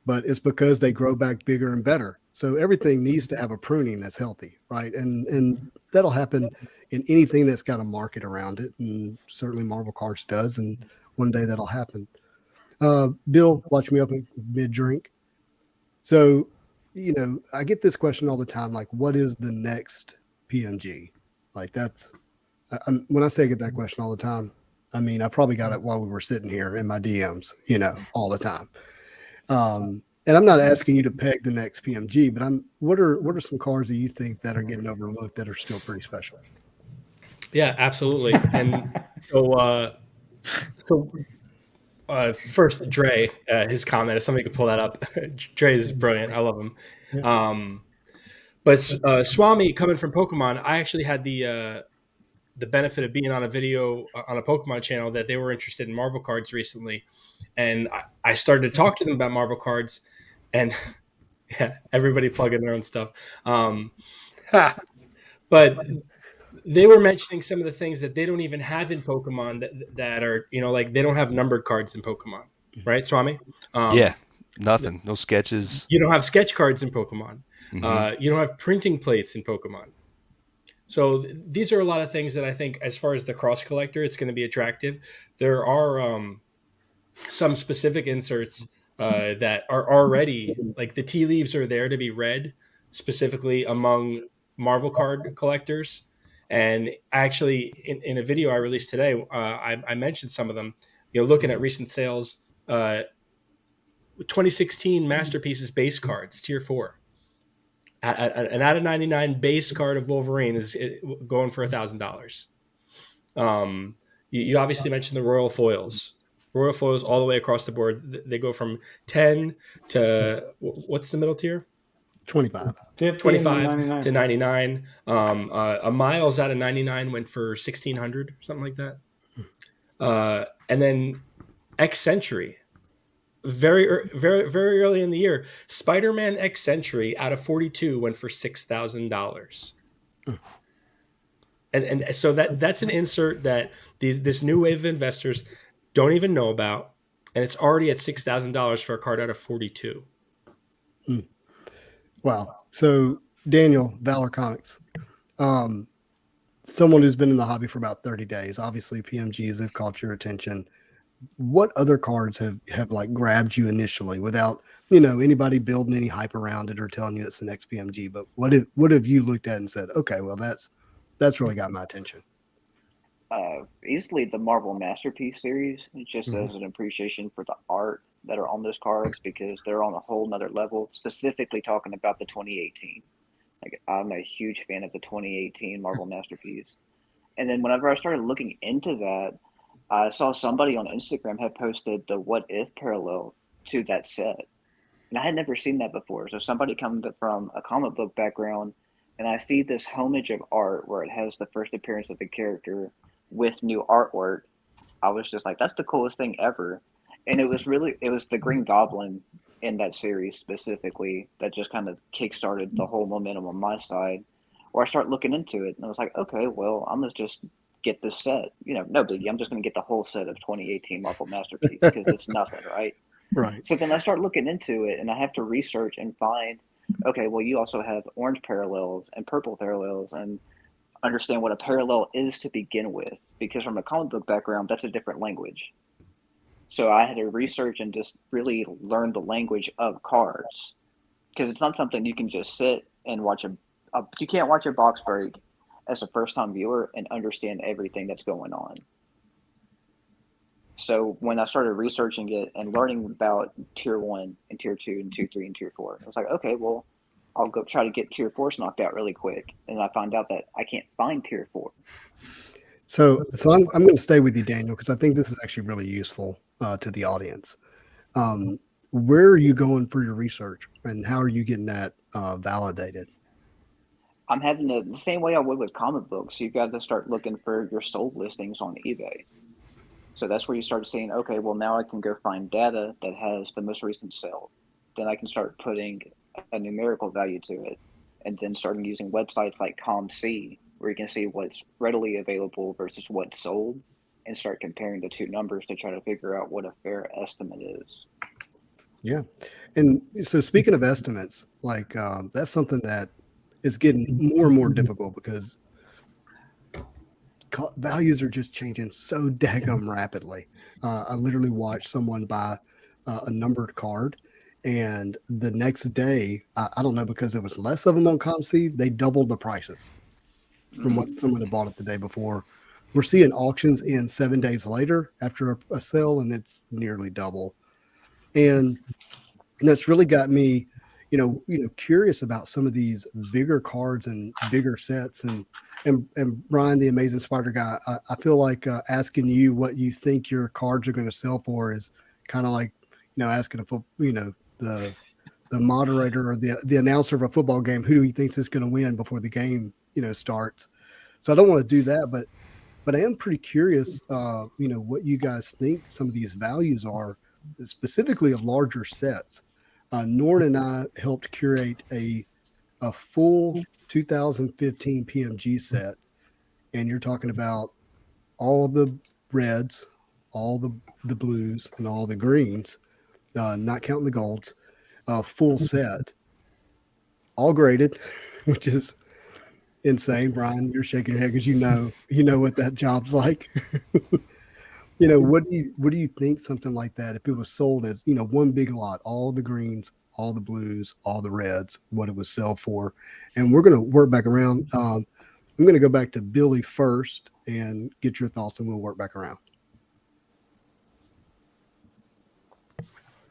But it's because they grow back bigger and better. So everything needs to have a pruning that's healthy, right? And that'll happen in anything that's got a market around it, and certainly Marvel Cards does. And one day that'll happen. Bill, watch me up mid drink. So, you know, I get this question all the time, like, what is the next PMG? Like, when I say I get that question all the time, I mean, I probably got it while we were sitting here in my DMs, you know, all the time. And I'm not asking you to peg the next PMG, but what are some cards that you think that are getting overlooked that are still pretty special? Yeah, absolutely. And so first, Dre, his comment, if somebody could pull that up. Dre is brilliant. I love him. But Swami, coming from Pokemon, I actually had the benefit of being on a video on a Pokemon channel that they were interested in Marvel cards recently. And I started to talk to them about Marvel cards, and yeah, everybody plugging their own stuff. But they were mentioning some of the things that they don't even have in Pokemon that are, like they don't have numbered cards in Pokemon, right, Swami? Yeah, nothing. No sketches. You don't have sketch cards in Pokemon. Mm-hmm. You don't have printing plates in Pokemon. So these are a lot of things that I think, as far as the cross collector, it's going to be attractive. There are some specific inserts that are already, like the tea leaves are there to be read specifically among Marvel card collectors. And actually, in a video I released today, I mentioned some of them. Looking at recent sales, 2016 Masterpieces base cards, tier 4. An out of 99 base card of Wolverine is going for $1,000. You obviously mentioned the Royal Foils. Royal Foils all the way across the board. They go from 10 to what's the middle tier? 25. 25 to 99. A Miles out of 99 went for 1,600, something like that. And then X Century. Very early in the year, Spider-Man X Century out of 42 went for $6,000. And so that's an insert that this new wave of investors don't even know about, and it's already at $6,000 for a card out of 42. Wow. So Daniel, Valor Comics, someone who's been in the hobby for about 30 days, obviously PMGs have caught your attention. What other cards have like grabbed you initially without, anybody building any hype around it or telling you it's the next PMG? But what have you looked at and said, okay, well, that's really got my attention? Easily the Marvel Masterpiece series, just as an appreciation for the art that are on those cards, because they're on a whole nother level, specifically talking about the 2018. Like, I'm a huge fan of the 2018 Marvel Masterpiece. And then whenever I started looking into that, I saw somebody on Instagram had posted the What If parallel to that set. And I had never seen that before. So somebody coming from a comic book background, and I see this homage of art where it has the first appearance of the character with new artwork. I was just like, that's the coolest thing ever. And it was the Green Goblin in that series specifically that just kind of kickstarted the whole momentum on my side, where I start looking into it. And I was like, okay, well, I'm going to just get this set. No biggie. I'm just going to get the whole set of 2018 Marvel Masterpiece because it's nothing, right? Right. So then I start looking into it, and I have to research and find, okay, well, you also have orange parallels and purple parallels, and understand what a parallel is to begin with, because from a comic book background, that's a different language. So I had to research and just really learn the language of cards, because it's not something you can just sit and watch you can't watch a box break as a first-time viewer and understand everything that's going on. So when I started researching it and learning about tier 1 and tier 2 and tier 3 and tier 4, I was like, okay, well, I'll go try to get tier 4s knocked out really quick. And I found out that I can't find tier 4. So I'm going to stay with you, Daniel, because I think this is actually really useful to the audience. Where are you going for your research, and how are you getting that validated? I'm having the same way I would with comic books. You've got to start looking for your sold listings on eBay. So that's where you start seeing, okay, well, now I can go find data that has the most recent sale. Then I can start putting a numerical value to it, and then starting using websites like ComC, where you can see what's readily available versus what's sold, and start comparing the two numbers to try to figure out what a fair estimate is. Yeah. And so speaking of estimates, like that's something that is getting more and more difficult because values are just changing so daggum rapidly. I literally watched someone buy a numbered card, and the next day, I don't know, because there was less of them on ComC, they doubled the prices from what someone had bought it the day before. We're seeing auctions in 7 days later after a sale, and it's nearly double. And that's really got me, curious about some of these bigger cards and bigger sets. And and Brian, the Amazing Spider Guy, I feel like asking you what you think your cards are going to sell for is kind of like, asking the moderator or the announcer of a football game, who he thinks is going to win before the game, starts. So I don't want to do that, but I am pretty curious, what you guys think some of these values are, specifically of larger sets. Norn and I helped curate a full 2015 PMG set, and you're talking about all the reds, all the blues, and all the greens, not counting the golds, full set, all graded, which is insane. Brian, you're shaking your head because you know what that job's like. What do you think something like that, if it was sold as one big lot, all the greens, all the blues, all the reds, what it would sell for? And we're going to work back around. I'm going to go back to Billy first and get your thoughts, and we'll work back around.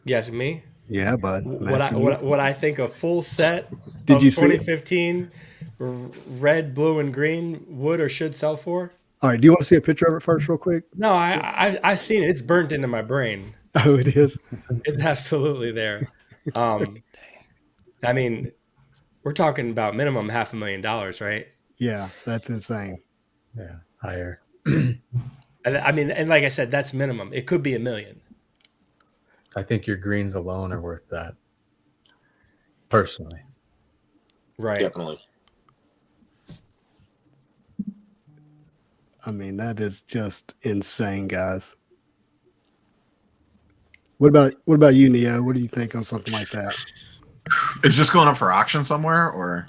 Yes, me. Yeah, bud. What I think a full set Did of you see it? 2015 red, blue, and green would or should sell for? All right. Do you want to see a picture of it first, real quick? No, I've seen it. It's burnt into my brain. Oh, it is. It's absolutely there. I mean, we're talking about minimum $500,000, right? Yeah, that's insane. Yeah, higher. I mean, and like I said, that's minimum. It could be $1 million. I think your greens alone are worth that. Personally. Right. Definitely. I mean, that is just insane, guys. What about you, Neo? What do you think on something like that? Is this going up for auction somewhere, or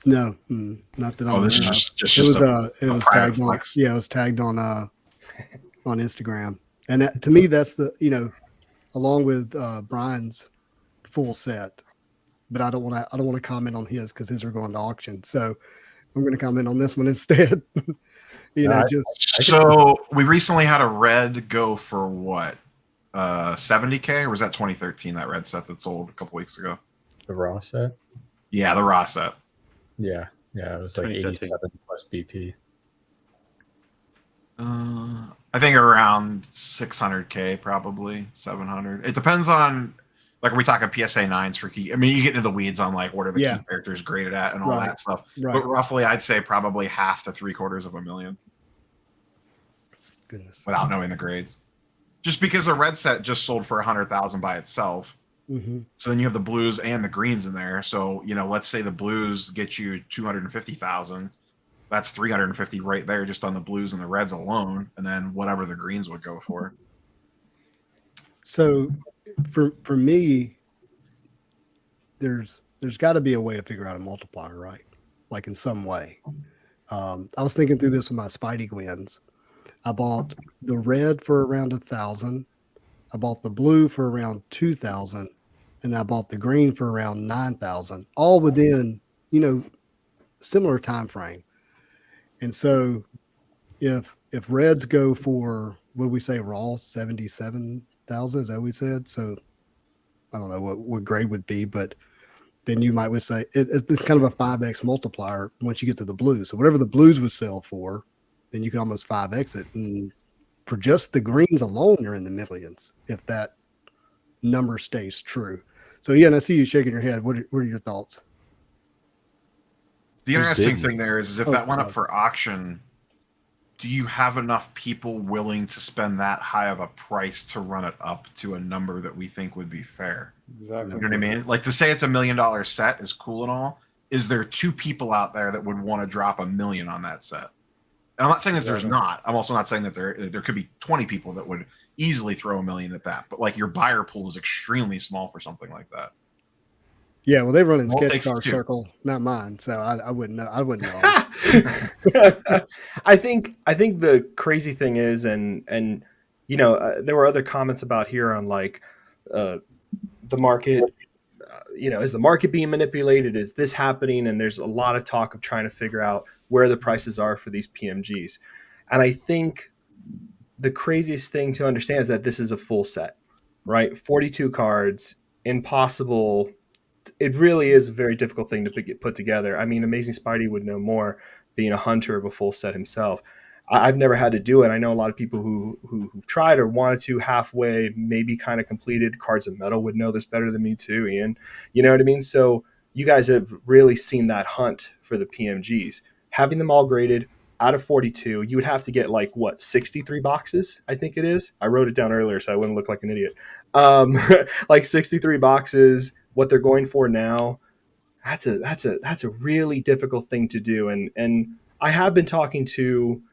No, not that I'm this is aware of. just It was private tagged on. flex? Yeah, it was tagged on Instagram, and to me, that's along with Brian's full set. But I don't want to comment on his because his are going to auction. So I'm going to comment on this one instead. So we recently had a red go for what, $70K, or was that 2013? That red set that sold a couple weeks ago. The raw set. Yeah, the raw set. Yeah, it was like 87 plus BP. I think around 600K, probably 700. It depends on, like, are we talking PSA 9s for key? I mean, you get into the weeds on like what are the key characters graded at and all that stuff. Right. But roughly, I'd say probably half to $750,000. Goodness. Without knowing the grades, just because a red set just sold for 100,000 by itself. Mm-hmm. So then you have the blues and the greens in there. So let's say the blues get you 250,000. That's 350 right there, just on the blues and the reds alone, and then whatever the greens would go for. So, for me, there's got to be a way to figure out a multiplier, right? Like in some way. I was thinking through this with my Spidey Gwens. I bought the red for around 1,000. I bought the blue for around 2,000, and I bought the green for around 9,000. All within similar time frame. And so, if reds go for, what we say, raw 77,000, is that what we said? So I don't know what grade would be, but then you might say it's kind of a 5x multiplier once you get to the blues. So whatever the blues would sell for, then you can almost 5x it. And for just the greens alone, you're in the millions if that number stays true. So yeah, and I see you shaking your head. What are your thoughts? The interesting thing there is if that went up for auction, do you have enough people willing to spend that high of a price to run it up to a number that we think would be fair? Exactly. You know what I mean? Like, to say it's $1 million set is cool and all. Is there 2 people out there that would want to drop $1 million on that set? And I'm not saying that there's not. I'm also not saying that there could be 20 people that would easily throw $1 million at that. But like, your buyer pool is extremely small for something like that. Yeah, well, they run in Well, it Sketch takes Car 2. Circle, not mine, so I wouldn't know. I wouldn't know. I think the crazy thing is, and there were other comments about here on like the market. Is the market being manipulated? Is this happening? And there's a lot of talk of trying to figure out where the prices are for these PMGs. And I think the craziest thing to understand is that this is a full set, right? 42 cards, impossible. It really is a very difficult thing to put together. I mean, Amazing Spidey would know more, being a hunter of a full set himself. I've never had to do it. I know a lot of people who've tried or wanted to halfway, maybe kind of completed. Cards of Metal would know this better than me too, Ian. You know what I mean? So you guys have really seen that hunt for the PMGs. Having them all graded out of 42, you would have to get 63 boxes, I think it is. I wrote it down earlier so I wouldn't look like an idiot. 63 boxes, what they're going for now. That's a really difficult thing to do. And I have been talking to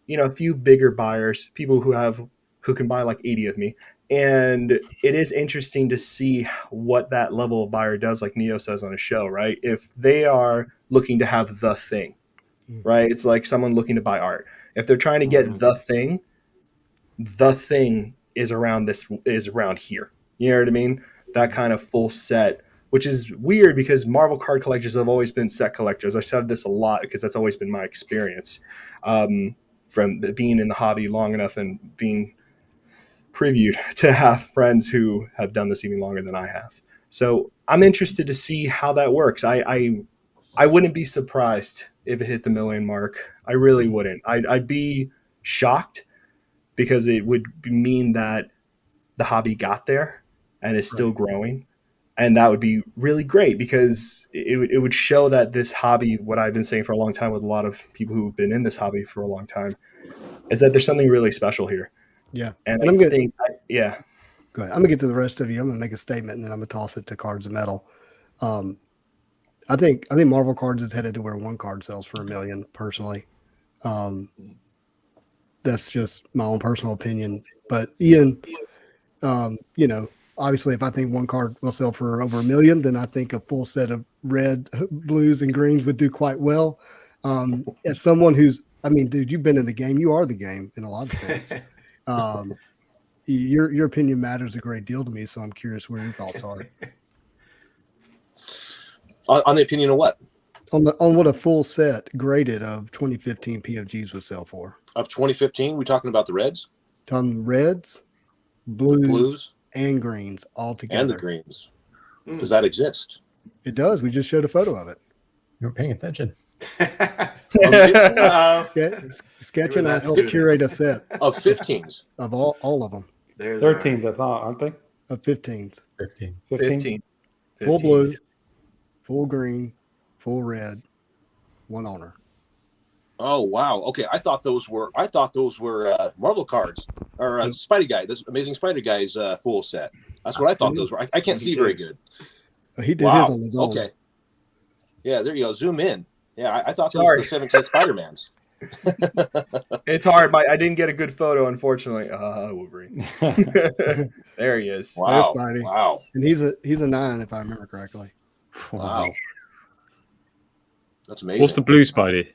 a few bigger buyers, people who can buy 80 of me. And it is interesting to see what that level of buyer does, like Neo says on his show, right? If they are looking to have the thing, right? It's like someone looking to buy art. If they're trying to get the thing is around here. You know what I mean? That kind of full set, which is weird because Marvel card collectors have always been set collectors. I said this a lot because that's always been my experience from being in the hobby long enough and being previewed to have friends who have done this even longer than I have. So I'm interested to see how that works. I wouldn't be surprised if it hit the 1 million mark. I really wouldn't. I'd be shocked because it would mean that the hobby got there and is still growing. And that would be really great because it would show that this hobby, what I've been saying for a long time with a lot of people who've been in this hobby for a long time, is that there's something really special here. Yeah. And I'm I going think, Go ahead. I'm going to get to the rest of you. I'm going to make a statement and then I'm going to toss it to Cards of Metal. I think Marvel Cards is headed to where one card sells for $1 million personally. That's just my own personal opinion. But Ian, obviously, if I think one card will sell for over $1 million, then I think a full set of red, blues, and greens would do quite well. As someone dude, you've been in the game. You are the game in a lot of sense. Your opinion matters a great deal to me, so I'm curious where your thoughts are. On the opinion of what? On what a full set graded of 2015 PMGs would sell for. Of 2015, we talking about the reds? Talking reds, blues, blues, and greens all together. and the greens. Does that exist? It does. We just showed a photo of it. You're paying attention. Sketching, I helped curate a set Of 15s. of all of them. 13s, I thought, aren't they? Of 15s. 15. 15. Full blue, full green, full red, one owner. Oh wow. Okay, I thought those were Marvel cards or Spidey Guy. This Amazing Spider Guy's full set. That's what I thought those were. I can't see very good. He did his on his own. Okay. Yeah, there you go. Zoom in. Yeah, I thought those were the 17 Spider-Mans. It's hard. I didn't get a good photo, unfortunately. Wolverine. There he is. Wow. There's Spidey. Wow. And he's a 9 if I remember correctly. Wow. That's amazing. What's the blue Spidey?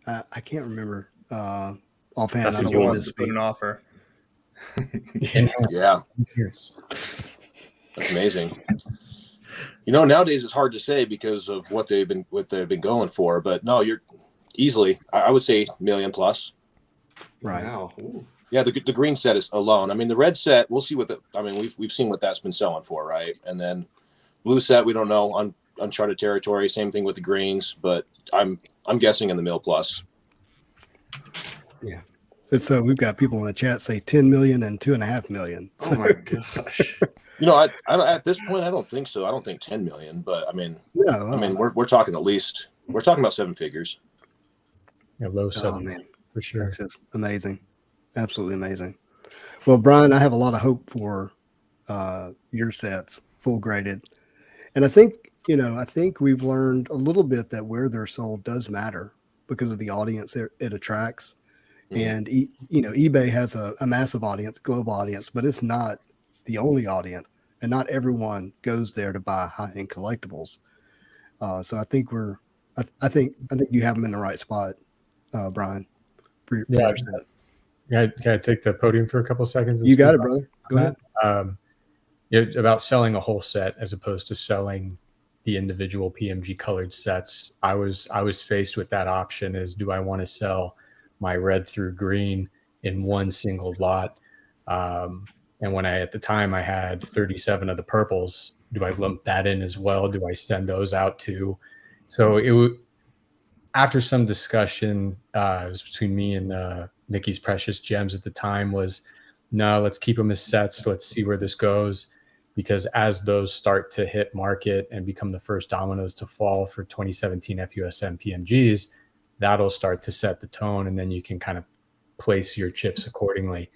I can't remember offhand. That's I a don't He good want wants to to put speak. an offer. Yeah, that's amazing. Nowadays it's hard to say because of what they've been going for. But no, you're easily. I would say $1 million plus. Right. Wow. Ooh. Yeah, the green set is alone. I mean, the red set, we'll see we've seen what that's been selling for, right? And then blue set, we don't know, uncharted territory. Same thing with the greens, but I'm guessing in the $1 million plus. Yeah. It's we've got people in the chat say 10 million and 2.5 million. Oh my gosh. I at this point I don't think so. I don't think 10 million, but I mean, we're talking we're talking about 7 figures. Yeah, low 7 Oh man, for sure. that's just amazing. Absolutely amazing. Well, Brian, I have a lot of hope for your sets, full graded. And I think we've learned a little bit that where they're sold does matter because of the audience it attracts. And eBay has a massive audience, global audience, but it's not the only audience, and not everyone goes there to buy high-end collectibles. So I think I think you have them in the right spot, Brian. For your set. Yeah, can I take the podium for a couple seconds? You got it, brother. Go ahead. About selling a whole set as opposed to selling the individual PMG colored sets. I was faced with that option: is do I want to sell my red through green in one single lot? And when at the time I had 37 of the purples, do I lump that in as well? Do I send those out too? So after some discussion, it was between me and Mickey's Precious Gems at the time, was no, let's keep them as sets. Let's see where this goes. Because as those start to hit market and become the first dominoes to fall for 2017 FUSM PMGs, that'll start to set the tone, and then you can kind of place your chips accordingly.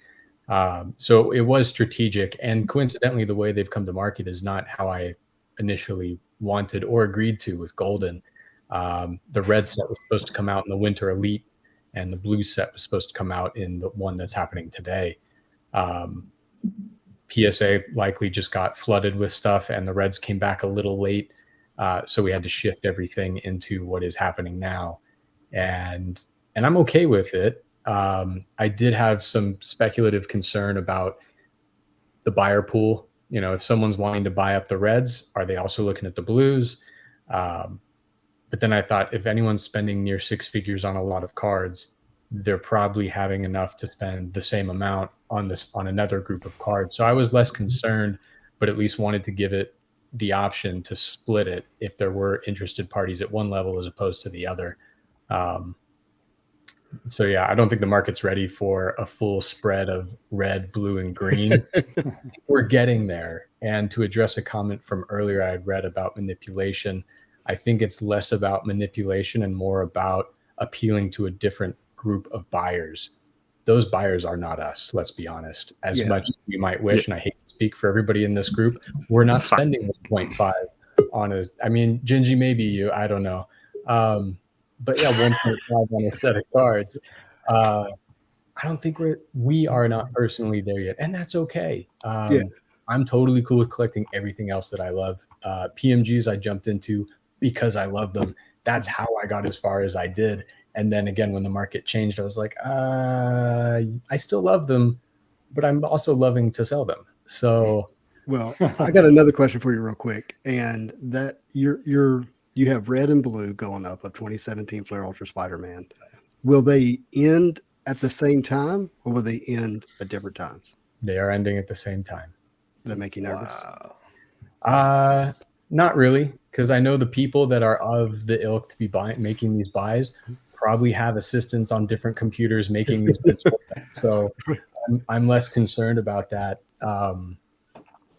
So it was strategic, and coincidentally, the way they've come to market is not how I initially wanted or agreed to with Golden. The red set was supposed to come out in the Winter Elite, and the blue set was supposed to come out in the one that's happening today. PSA likely just got flooded with stuff, and the reds came back a little late. So we had to shift everything into what is happening now. And I'm okay with it. I did have some speculative concern about the buyer pool. You know, if someone's wanting to buy up the reds, are they also looking at the blues? But then I thought, if anyone's spending near six figures on a lot of cards, they're probably having enough to spend the same amount on another group of cards. So I was less concerned, but at least wanted to give it the option to split it if there were interested parties at one level as opposed to the other. So yeah, I don't think the market's ready for a full spread of red, blue, and green. We're getting there. And to address a comment from earlier I had read about manipulation, I think it's less about manipulation and more about appealing to a different group of buyers. Those buyers are not us, let's be honest. As much as we might wish, and I hate to speak for everybody in this group, we're not spending 1.5 on a, I mean, Gingy, maybe you, I don't know. But yeah, 1.5 on a set of cards. I don't think we are not personally there yet, and that's okay. I'm totally cool with collecting everything else that I love. PMGs I jumped into because I love them. That's how I got as far as I did. And then again, when the market changed, I was like, I still love them, but I'm also loving to sell them. So, well, I got another question for you real quick. And that you have red and blue going up of 2017 Flair Ultra Spider-Man. Will they end at the same time, or will they end at different times? They are ending at the same time. Does that make you nervous? Not really, because I know the people that are of the ilk to be making these buys probably have assistants on different computers making these bids for them. So I'm less concerned about that.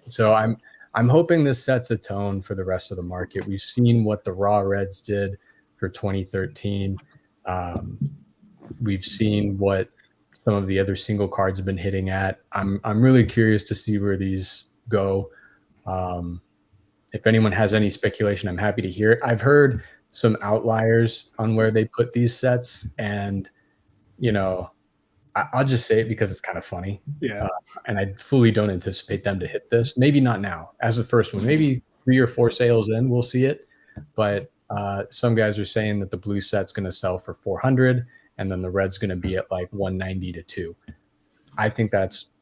So I'm hoping this sets a tone for the rest of the market. We've seen what the raw reds did for 2013. We've seen what some of the other single cards have been hitting at. I'm really curious to see where these go. If anyone has any speculation, I'm happy to hear it. I've heard some outliers on where they put these sets, and you know, I'll just say it because it's kind of funny. And I fully don't anticipate them to hit this. Maybe not now as the first one. Maybe 3 or 4 sales in, we'll see it. But some guys are saying that the blue set's going to sell for 400, and then the red's going to be at like 190 to 2. I think that's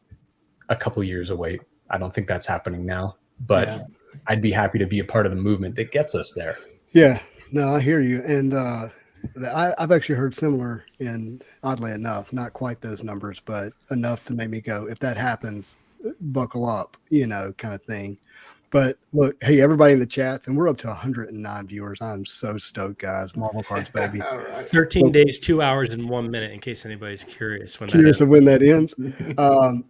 a couple years away. I don't think that's happening now, but I'd be happy to be a part of the movement that gets us there. Yeah, no, I hear you. And I've actually heard similar, and oddly enough, not quite those numbers, but enough to make me go, if that happens, buckle up, you know, kind of thing. But look, hey, everybody in the chats, and we're up to 109 viewers. I'm so stoked, guys. Marvel Cards, baby. 13 days, 2 hours, and 1 minute, in case anybody's curious when that ends.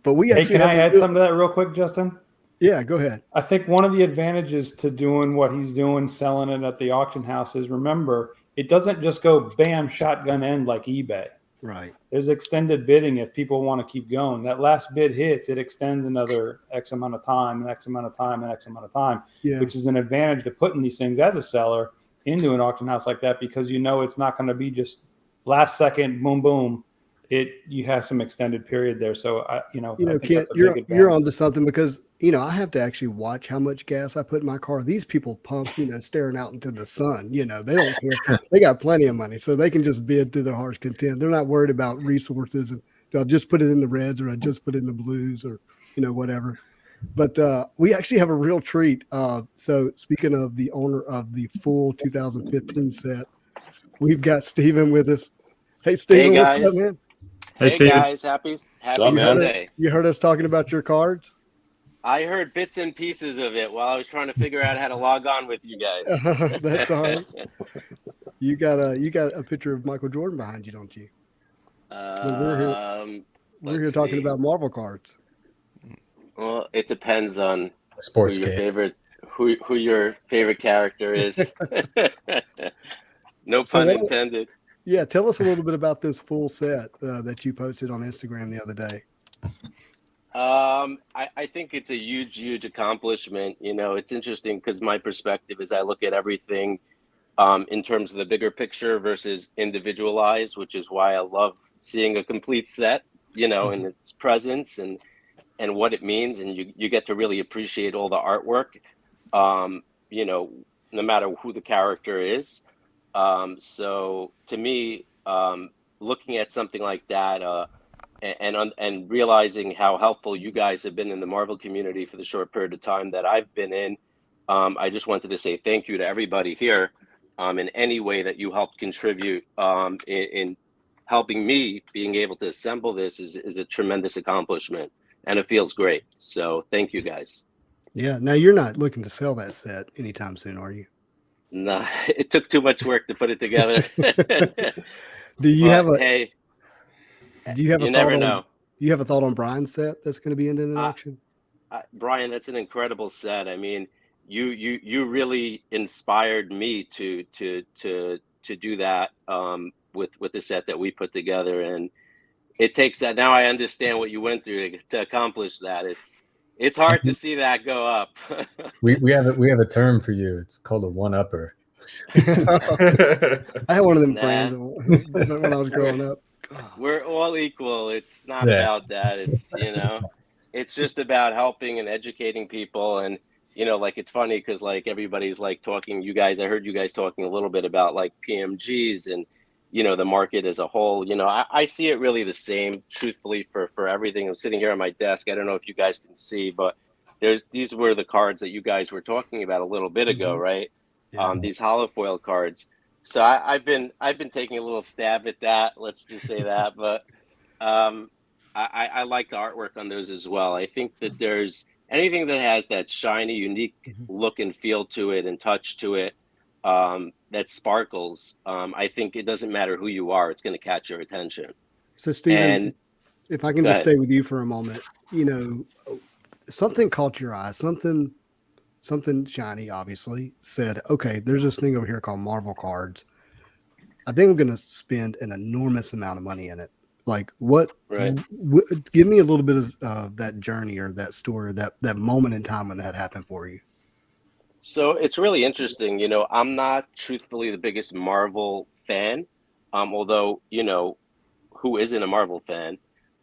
But we actually can I add something to that real quick, Justin? Yeah, go ahead. I think one of the advantages to doing what he's doing, selling it at the auction house, is remember, it doesn't just go bam, shotgun end like eBay. Right. There's extended bidding if people want to keep going. That last bid hits, it extends another X amount of time, and X amount of time, and X amount of time, which is an advantage to putting these things as a seller into an auction house like that, because you know it's not going to be just last second, boom, boom. You have some extended period there. So, I think Kent, you're onto something, because, I have to actually watch how much gas I put in my car. These people pump, staring out into the sun, they don't care. They got plenty of money, so they can just bid to their heart's content. They're not worried about resources and I'll just put it in the reds, or I just put it in the blues, or, whatever. But we actually have a real treat. So speaking of the owner of the full 2015 set, we've got Steven with us. Hey, Steven, hey, guys. What's up, man? Hey guys, happy Sunday. You heard us talking about your cards? I heard bits and pieces of it while I was trying to figure out how to log on with you guys. That's all right. You got a picture of Michael Jordan behind you, don't you? We're here Let's talking see. about Marvel cards. Well, it depends on Sports who your case. favorite who your favorite character is. No So pun what- intended. Yeah, tell us a little bit about this full set that you posted on Instagram the other day. I think it's a huge accomplishment. You know, it's interesting because my perspective is I look at everything in terms of the bigger picture versus individualized, which is why I love seeing a complete set, you know, and its presence and what it means, and you get to really appreciate all the artwork, you know, no matter who the character is. So to me, looking at something like that, and realizing how helpful you guys have been in the Marvel community for the short period of time that I've been in, I just wanted to say thank you to everybody here, in any way that you helped contribute, in helping me being able to assemble this is a tremendous accomplishment, and it feels great. So thank you guys. Yeah. Now you're not looking to sell that set anytime soon, are you? No, it took too much work to put it together. Do you But, have a hey, Do you have you a never thought on? know. You have a thought on Brian's set that's going to be in an auction? Brian, that's an incredible set. I mean, you really inspired me to do that, with the set that we put together, and it takes that. Now I understand what you went through to accomplish that. It's hard to see that go up. We have a term for you. It's called a one-upper. I had one of them Nah. friends when I was growing up. We're all equal. It's not Yeah. about that. It's, you know, it's just about helping and educating people. And, you know, like, it's funny because, like, everybody's like talking, you guys, I heard you guys talking a little bit about like PMGs and, you know, the market as a whole. You know, I see it really the same, truthfully, for everything. I'm sitting here on my desk. I don't know if you guys can see, but these were the cards that you guys were talking about a little bit ago, right? Yeah. These holofoil cards. So I've been taking a little stab at that. Let's just say that, but I like the artwork on those as well. I think that there's anything that has that shiny, unique look and feel to it and touch to it, that sparkles. I think it doesn't matter who you are; it's going to catch your attention. So, Stephen, And if I can go just ahead. stay with you for a moment, you know, something caught your eye, something shiny, obviously said, okay, there's this thing over here called Marvel cards. I think I'm going to spend an enormous amount of money in it. Like what, Right. Give me a little bit of that journey or that story, that moment in time when that happened for you. So it's really interesting. You know, I'm not truthfully the biggest Marvel fan, although, you know, who isn't a Marvel fan?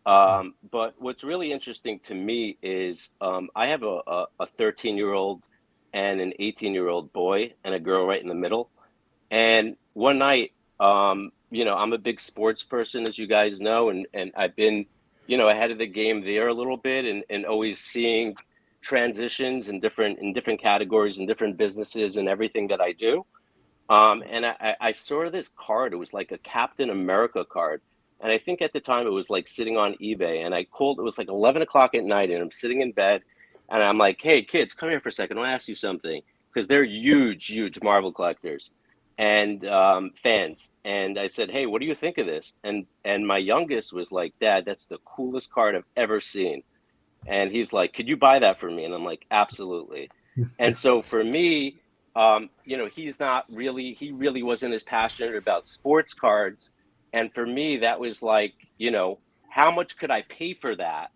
But what's really interesting to me is I have a 13-year-old and an 18-year-old boy and a girl right in the middle. And one night, you know, I'm a big sports person, as you guys know, and I've been, you know, ahead of the game there a little bit, and always seeing transitions in different categories and different businesses and everything that I do. And I saw this card. It was like a Captain America card. And I think at the time it was like sitting on eBay, and I called, it was like 11 o'clock at night, and I'm sitting in bed and I'm like, hey kids, come here for a second. I'll ask you something. Because they're huge Marvel collectors and fans. And I said, hey, what do you think of this? And my youngest was like, Dad, that's the coolest card I've ever seen. And he's like, could you buy that for me? And I'm like, absolutely. And so for me, you know, he really wasn't as passionate about sports cards. And for me, that was like, you know, how much could I pay for that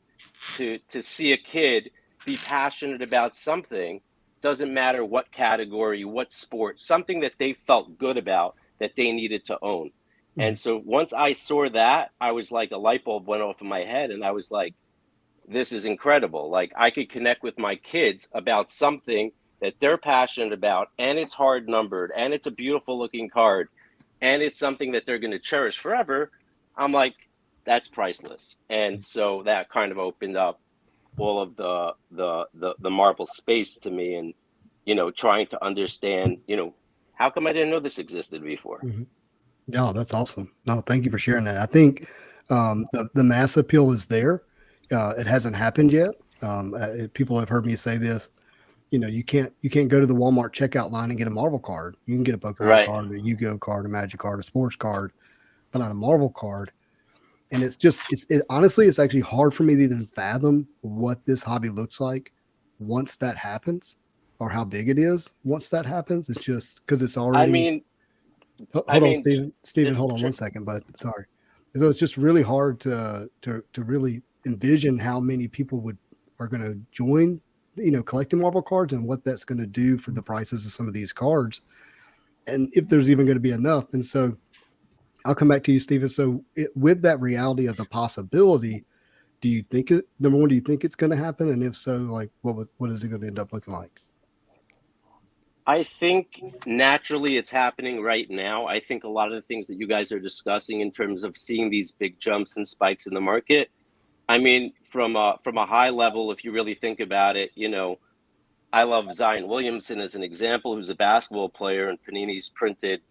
to see a kid be passionate about something? Doesn't matter what category, what sport, something that they felt good about that they needed to own. And so once I saw that, I was like, a light bulb went off in my head, and I was like, this is incredible. Like, I could connect with my kids about something that they're passionate about, and it's hard numbered, and it's a beautiful looking card, and it's something that they're going to cherish forever. I'm like, that's priceless. And so that kind of opened up all of the Marvel space to me, and, you know, trying to understand, you know, how come I didn't know this existed before? No, that's awesome. No, thank you for sharing that. I think the mass appeal is there. It hasn't happened yet. People have heard me say this. you can't go to the Walmart checkout line and get a Marvel card. You can get a Pokemon Right. card, a Yu-Gi-Oh card, a Magic card, a sports card, but not a Marvel card. And it's just honestly, it's actually hard for me to even fathom what this hobby looks like once that happens, or how big it is once that happens. It's just because it's already. I mean, Hold I on, mean, Stephen. Hold on sure. 1 second, but sorry. So it's just really hard to really envision how many people are going to join, collecting Marvel cards, and what that's going to do for the prices of some of these cards, and if there's even going to be enough. And so I'll come back to you, Stephen. So with that reality as a possibility, do you think number one, do you think it's going to happen? And if so, like what is it going to end up looking like? I think naturally it's happening right now. I think a lot of the things that you guys are discussing in terms of seeing these big jumps and spikes in the market, I mean, from a high level, if you really think about it, I love Zion Williamson as an example, who's a basketball player, and Panini's printed,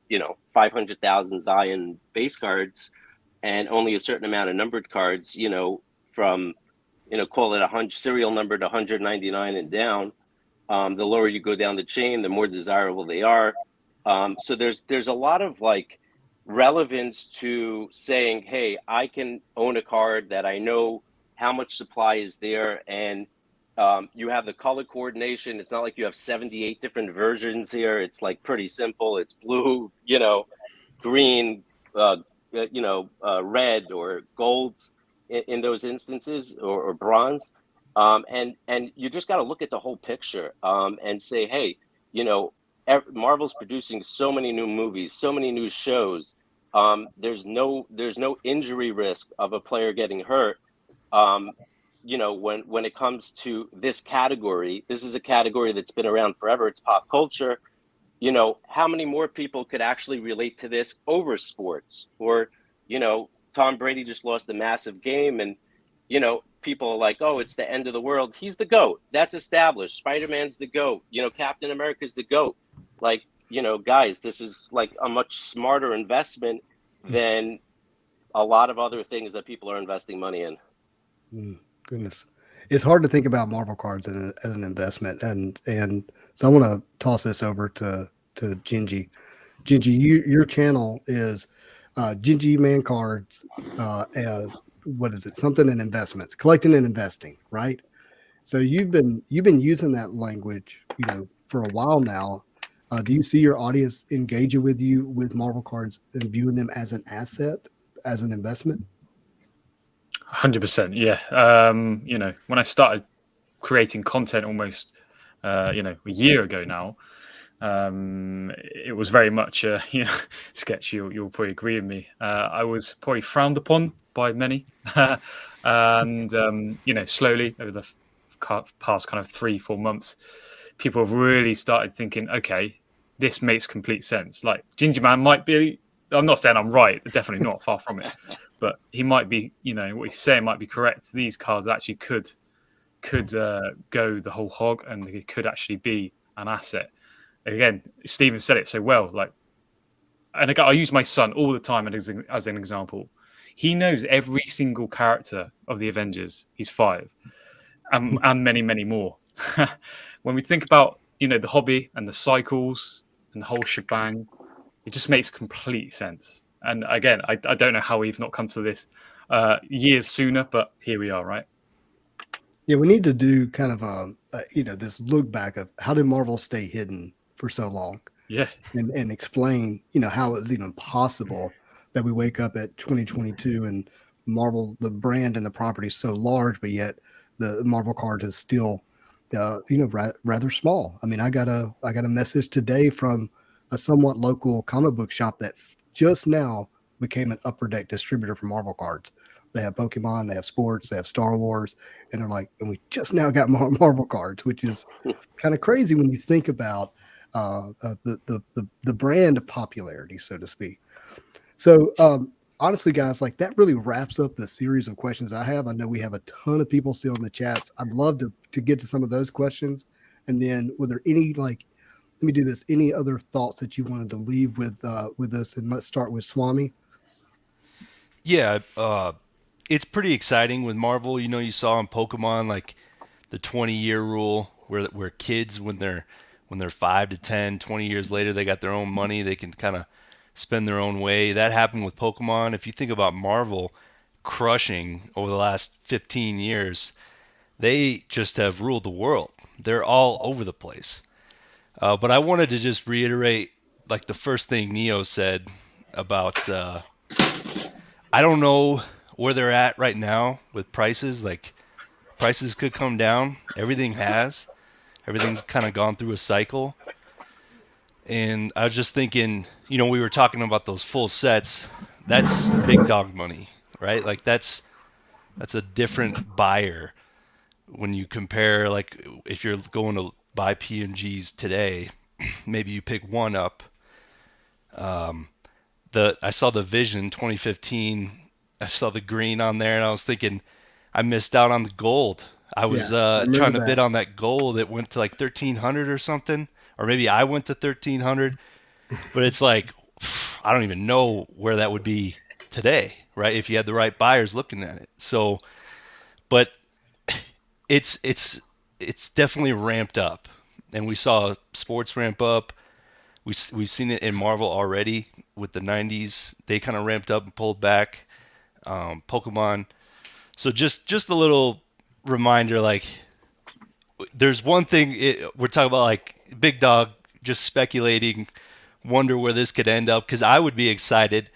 500,000 Zion base cards and only a certain amount of numbered cards, from, call it 100 serial number to 199 and down. The lower you go down the chain, the more desirable they are. So there's a lot of like relevance to saying, hey, I can own a card that I know how much supply is there, and you have the color coordination. It's not like you have 78 different versions here. It's like pretty simple. It's blue, green, red or golds in those instances, or bronze. And you just got to look at the whole picture and say, hey, Marvel's producing so many new movies, so many new shows. There's no injury risk of a player getting hurt. When it comes to this category, this is a category that's been around forever. It's pop culture. How many more people could actually relate to this over sports? Or, Tom Brady just lost a massive game, and, people are like, oh, it's the end of the world. He's the GOAT. That's established. Spider-Man's the GOAT. Captain America's the GOAT. Like, guys, this is like a much smarter investment than a lot of other things that people are investing money in. Goodness. It's hard to think about Marvel cards as an investment. And so I want to toss this over to Gingy. Gingy, your channel is Gingy Man Cards. What is it? Something in investments, collecting and investing, right? So you've been using that language, for a while now. Do you see your audience engaging with you with Marvel cards and viewing them as an asset, as an investment? 100%. Yeah. When I started creating content almost, a year ago now, it was very much, Sketch. You'll probably agree with me. I was probably frowned upon by many, and slowly over the past kind of 3-4 months, people have really started thinking, okay, this makes complete sense. Like Ginger Man might be. I'm not saying I'm right. Definitely not. Far from it. But he might be. What he's saying might be correct. These cards actually could go the whole hog, and it could actually be an asset. Again, Stephen said it so well. Like, and again, I use my son all the time as an example. He knows every single character of the Avengers. He's 5, and many, many more. When we think about the hobby and the cycles and the whole shebang, it just makes complete sense. And again, I don't know how we've not come to this years sooner, but here we are, right? Yeah, we need to do kind of this look back of how did Marvel stay hidden for so long? Yeah, and explain how it's even possible that we wake up at 2022 and Marvel, the brand and the property, is so large, but yet the Marvel card is still rather small. I mean, I got a message today from a somewhat local comic book shop that just now became an Upper Deck distributor for Marvel cards. They have Pokemon, they have sports, they have Star Wars, and they're like, and we just now got Marvel cards, which is kind of crazy when you think about the brand popularity, so to speak. So honestly, guys, like that really wraps up the series of questions I have. I know we have a ton of people still in the chats. I'd love to get to some of those questions. And then were there any, let me do this, any other thoughts that you wanted to leave with us? And let's start with Swami. Yeah, it's pretty exciting with Marvel. You saw in Pokemon, like the 20-year rule where kids when they're 5 to 10, 20 years later, they got their own money, they can kind of spend their own way. That happened with Pokemon. If you think about Marvel crushing over the last 15 years, they just have ruled the world. They're all over the place. But I wanted to just reiterate, like the first thing Neo said about, I don't know where they're at right now with prices. Like prices could come down. Everything's kind of gone through a cycle. And I was just thinking, we were talking about those full sets. That's big dog money, right? Like that's a different buyer when you compare, like if you're going to buy PMGs today, maybe you pick one up. I saw the Vision 2015. I saw the green on there, and I was thinking, I missed out on the gold. I was trying to bid on that gold. It went to like 1,300 or something, or maybe I went to 1,300. But it's like, I don't even know where that would be today, right? If you had the right buyers looking at it. So, but it's definitely ramped up, and we saw sports ramp up. We've seen it in Marvel already with the 90s. They kind of ramped up and pulled back. Pokemon. So just a little reminder, like there's one thing we're talking about, like big dog, just speculating, wonder where this could end up. Because I would be excited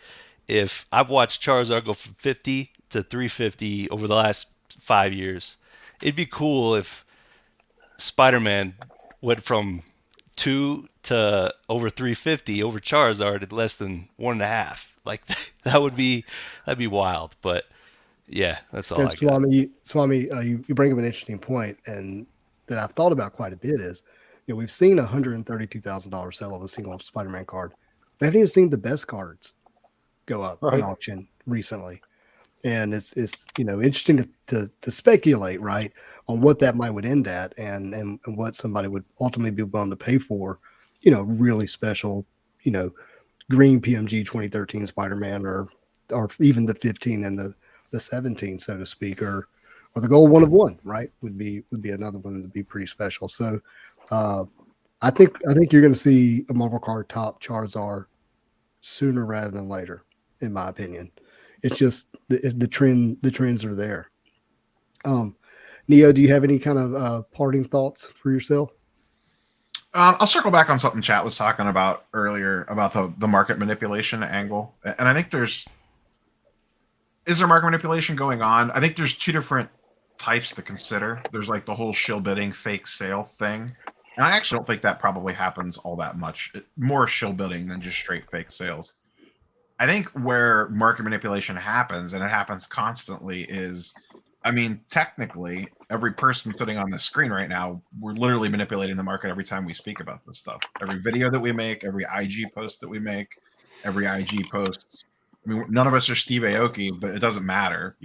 if I've watched Charizard go from 50 to 350 over the last 5 years. It'd be cool if Spider-Man went from 2 to over 350 over Charizard at less than 1.5. Like that'd be wild. But yeah, that's all I got. Swami, you bring up an interesting point, and that I've thought about quite a bit is, we've seen a $132,000 sale of a single Spider-Man card. We haven't even seen the best cards go up in auction recently. And it's interesting to speculate, right, on what that might would end at and what somebody would ultimately be willing to pay for, really special, green PMG 2013 Spider-Man or even the 15 and the 17, so to speak, or the gold 1 of 1, right, would be another one to be pretty special. So I think you're going to see a Marvel card top Charizard sooner rather than later, in my opinion. It's just the trends are there. Neo, do you have any kind of parting thoughts for yourself? I'll circle back on something Chat was talking about earlier about the market manipulation angle. And I think is there market manipulation going on? I think there's two different types to consider. There's like the whole shill bidding, fake sale thing. And I actually don't think that probably happens all that much. More shill bidding than just straight fake sales. I think where market manipulation happens, and it happens constantly, is, technically, every person sitting on the screen right now, we're literally manipulating the market every time we speak about this stuff. Every video that we make, every IG post that we make, every IG post. None of us are Steve Aoki, but it doesn't matter.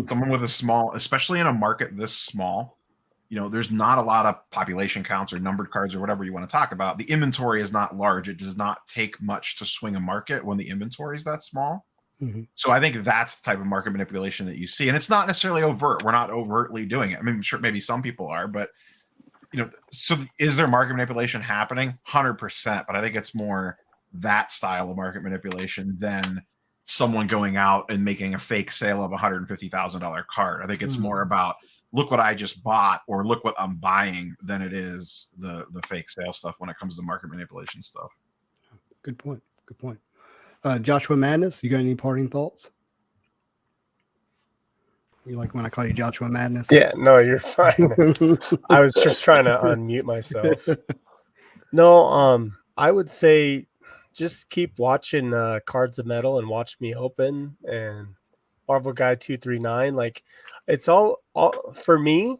Someone with a small, especially in a market this small, there's not a lot of population counts or numbered cards or whatever you want to talk about. The inventory is not large. It does not take much to swing a market when the inventory is that small. Mm-hmm. So I think that's the type of market manipulation that you see. And it's not necessarily overt. We're not overtly doing it. Sure, maybe some people are, but, so is there market manipulation happening? 100%. But I think it's more that style of market manipulation than someone going out and making a fake sale of $150,000 card. I think it's more about, look what I just bought or look what I'm buying than it is the fake sale stuff when it comes to market manipulation stuff. Good point. Joshua Madness, you got any parting thoughts? You like when I call you Joshua Madness? Yeah, no, you're fine. I was just trying to unmute myself. No, I would say just keep watching Cards of Metal and watch me open and Marvel Guy 239. Like, it's all for me.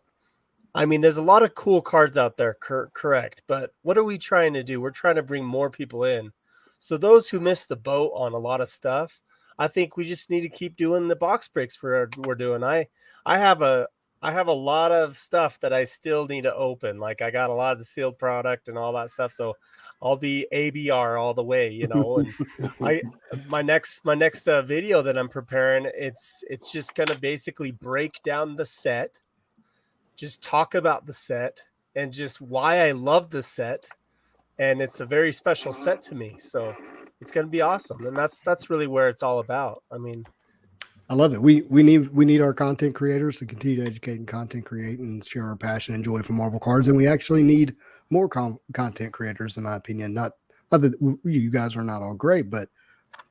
There's a lot of cool cards out there, correct. But what are we trying to do? We're trying to bring more people in. So those who missed the boat on a lot of stuff, I think we just need to keep doing the box breaks we're doing. I have a lot of stuff that I still need to open. Like, I got a lot of the sealed product and all that stuff. So I'll be ABR all the way, And my next video that I'm preparing, it's just gonna basically break down the set, just talk about the set and just why I love this set. And it's a very special set to me. So it's going to be awesome. And that's really where it's all about. I mean, I love it. We need our content creators to continue to educate and content create and share our passion and joy for Marvel cards. And we actually need more content creators, in my opinion. Not that you guys are not all great, but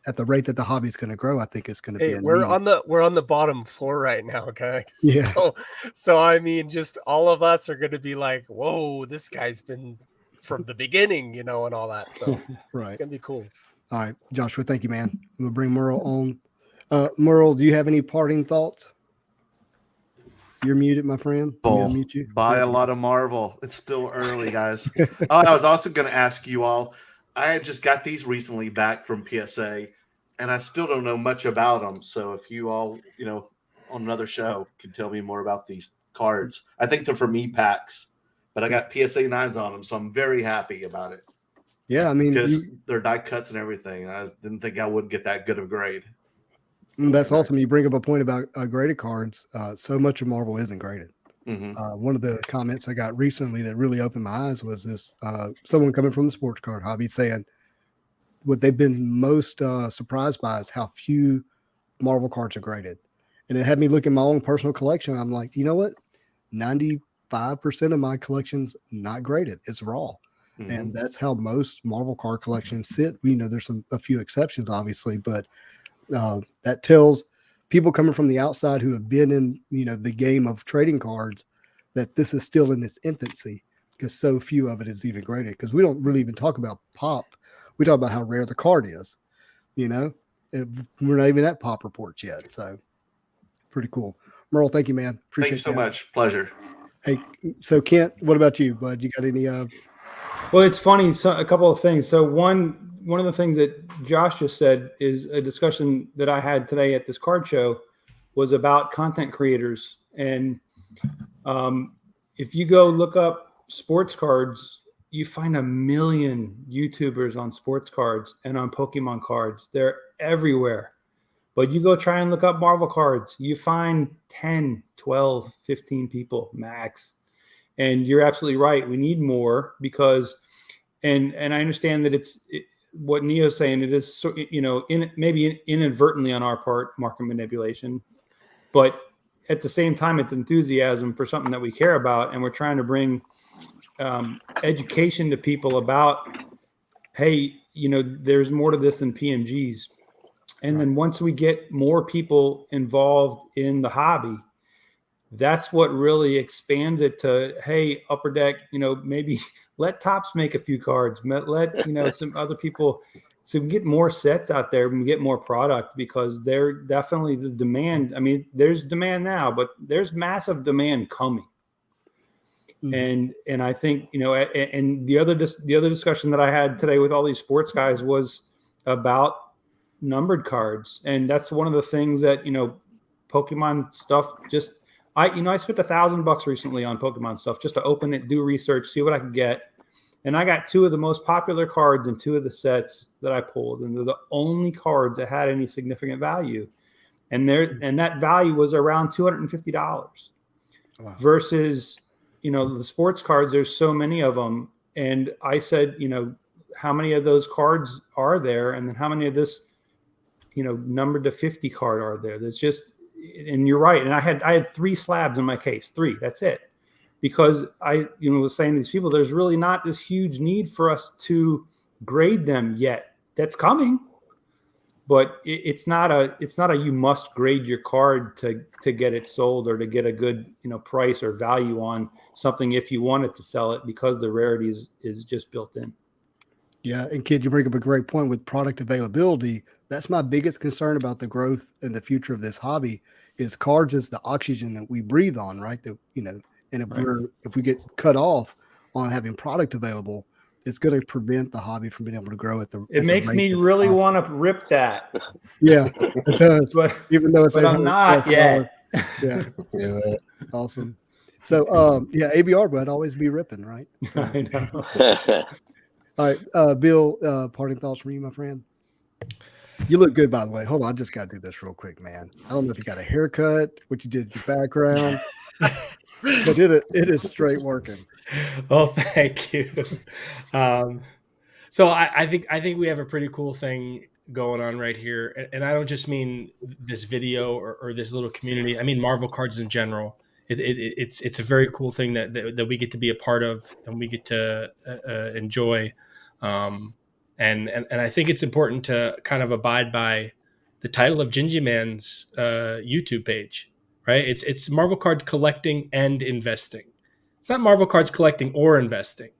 at the rate that the hobby is going to grow, I think it's going to be. We're on the bottom floor right now, guys. Yeah. So I mean, just all of us are going to be like, whoa, this guy's been from the beginning, and all that. So Right. It's going to be cool. All right, Joshua, thank you, man. I'm going to bring Merle on. Merle, do you have any parting thoughts? You're muted, my friend. Mute you. Buy a lot of Marvel. It's still early, guys. I was also going to ask you all. I had just got these recently back from PSA, and I still don't know much about them. So if you all, on another show, can tell me more about these cards. I think they're for me packs, but I got PSA 9s on them, so I'm very happy about it. Yeah, I mean, because they're die cuts and everything. I didn't think I would get that good of a grade. That's awesome. You bring up a point about graded cards. So much of Marvel isn't graded. Mm-hmm. One of the comments I got recently that really opened my eyes was this: someone coming from the sports card hobby saying what they've been most surprised by is how few Marvel cards are graded. And it had me look at my own personal collection. I'm like, you know what? 95% of my collection's not graded. It's raw. Mm-hmm. And that's how most Marvel card collections sit. There's a few exceptions, obviously, but that tells people coming from the outside who have been in, the game of trading cards that this is still in its infancy because so few of it is even graded. Because we don't really even talk about pop. We talk about how rare the card is, we're not even at pop reports yet. So pretty cool. Merle, thank you, man. Appreciate Thank you so much. Pleasure. Hey, so Kent, what about you, bud? You got any, Well, it's funny. So a couple of things. So one of the things that Josh just said is a discussion that I had today at this card show was about content creators. And if you go look up sports cards, you find a million YouTubers on sports cards and on Pokemon cards. They're everywhere. But you go try and look up Marvel cards, you find 10, 12, 15 people max. And you're absolutely right. We need more because, and I understand that what Neo's saying, it is, maybe inadvertently on our part, market manipulation, but at the same time, it's enthusiasm for something that we care about. And we're trying to bring education to people about, hey, there's more to this than PMGs. And then once we get more people involved in the hobby, that's what really expands it to, hey, Upper Deck, maybe let Topps make a few cards, let some other people, so we get more sets out there and we get more product because they're definitely the demand. I mean, there's demand now, but there's massive demand coming. Mm-hmm. And I think, and the other discussion that I had today with all these sports guys was about numbered cards. And that's one of the things that, Pokemon stuff I spent $1,000 recently on Pokemon stuff just to open it, do research, see what I could get. And I got two of the most popular cards in two of the sets that I pulled. And they're the only cards that had any significant value. And that value was around $250. Wow. Versus, the sports cards, there's so many of them. And I said, how many of those cards are there? And then how many of this, numbered to 50 card are there? There's just, and you're right. And I had 3 slabs in my case, 3, that's it. Because I, was saying to these people, there's really not this huge need for us to grade them yet. That's coming, but it's not a you must grade your card to get it sold or to get a good price or value on something if you wanted to sell it, because the rarity is just built in. Yeah, and kid, you bring up a great point with product availability. That's my biggest concern about the growth and the future of this hobby is cards is the oxygen that we breathe on, right? That and if we get cut off on having product available, it's going to prevent the hobby from being able to grow at the. It makes me really want to rip that. Yeah, it does. But even though it's, but I'm not yet. Yeah. Awesome. So, ABR, but always be ripping, right? So. I know. All right, Bill. Parting thoughts from you, my friend. You look good, by the way. Hold on, I just got to do this real quick, man. I don't know if you got a haircut, what you did at your background. But it is straight working. Oh, thank you. So I think we have a pretty cool thing going on right here, and I don't just mean this video or this little community. I mean Marvel cards in general. It's a very cool thing that we get to be a part of and we get to enjoy. And I think it's important to kind of abide by the title of Gingy Man's YouTube page, right? It's Marvel card collecting and investing. It's not Marvel cards collecting or investing.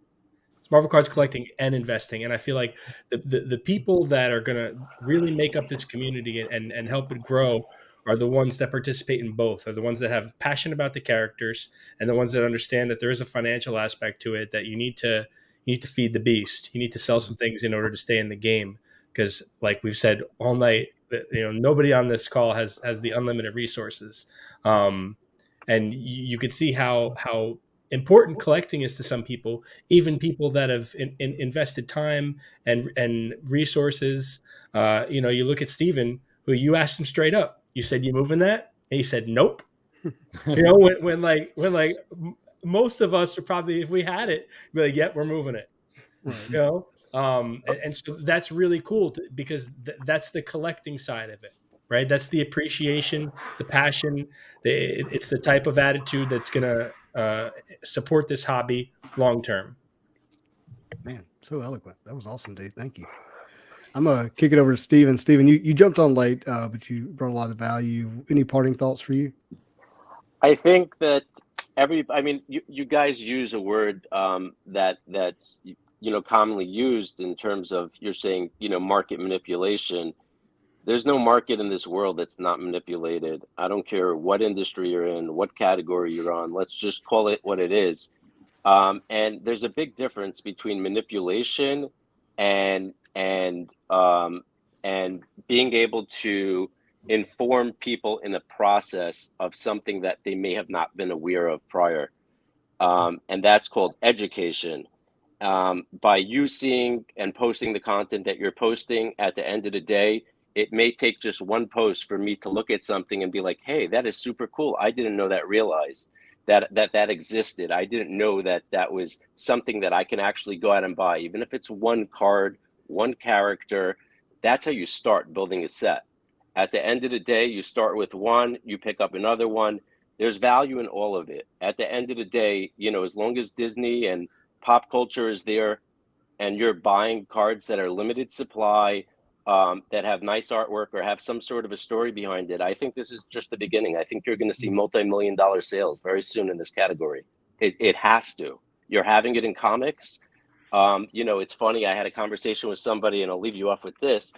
It's Marvel cards collecting and investing. And I feel like the people that are going to really make up this community and help it grow are the ones that participate in both, are the ones that have passion about the characters and the ones that understand that there is a financial aspect to it, that you need to feed the beast. You need to sell some things in order to stay in the game. Because like we've said all night, nobody on this call has the unlimited resources. And you could see how important collecting is to some people, even people that have invested time and resources. You look at Steven, who you asked him straight up, you said, "You moving that?" And he said, "Nope." when most of us are probably, if we had it, be like, "Yep, we're moving it." Right. And so that's really cool because that's the collecting side of it, right? That's the appreciation, the passion. It's the type of attitude that's going to support this hobby long term. Man, so eloquent. That was awesome, dude. Thank you. I'm going to kick it over to Steven. Steven, you jumped on late, but you brought a lot of value. Any parting thoughts for you? I think that you guys use a word that's commonly used in terms of, you're saying, market manipulation. There's no market in this world that's not manipulated. I don't care what industry you're in, what category you're on. Let's just call it what it is. And there's a big difference between manipulation and being able to inform people in the process of something that they may have not been aware of prior. And that's called education. By you seeing and posting the content that you're posting, at the end of the day, it may take just one post for me to look at something and be like, hey, that is super cool. I didn't know that that existed. I didn't know that was something that I can actually go out and buy. Even if it's one card, one character, that's how you start building a set. At the end of the day, you start with one, you pick up another one. There's value in all of it. At the end of the day, as long as Disney and pop culture is there and you're buying cards that are limited supply, that have nice artwork or have some sort of a story behind it, I think this is just the beginning. I think you're going to see multi-million-dollar sales very soon in this category. It has to. You're having it in comics. It's funny. I had a conversation with somebody, and I'll leave you off with this.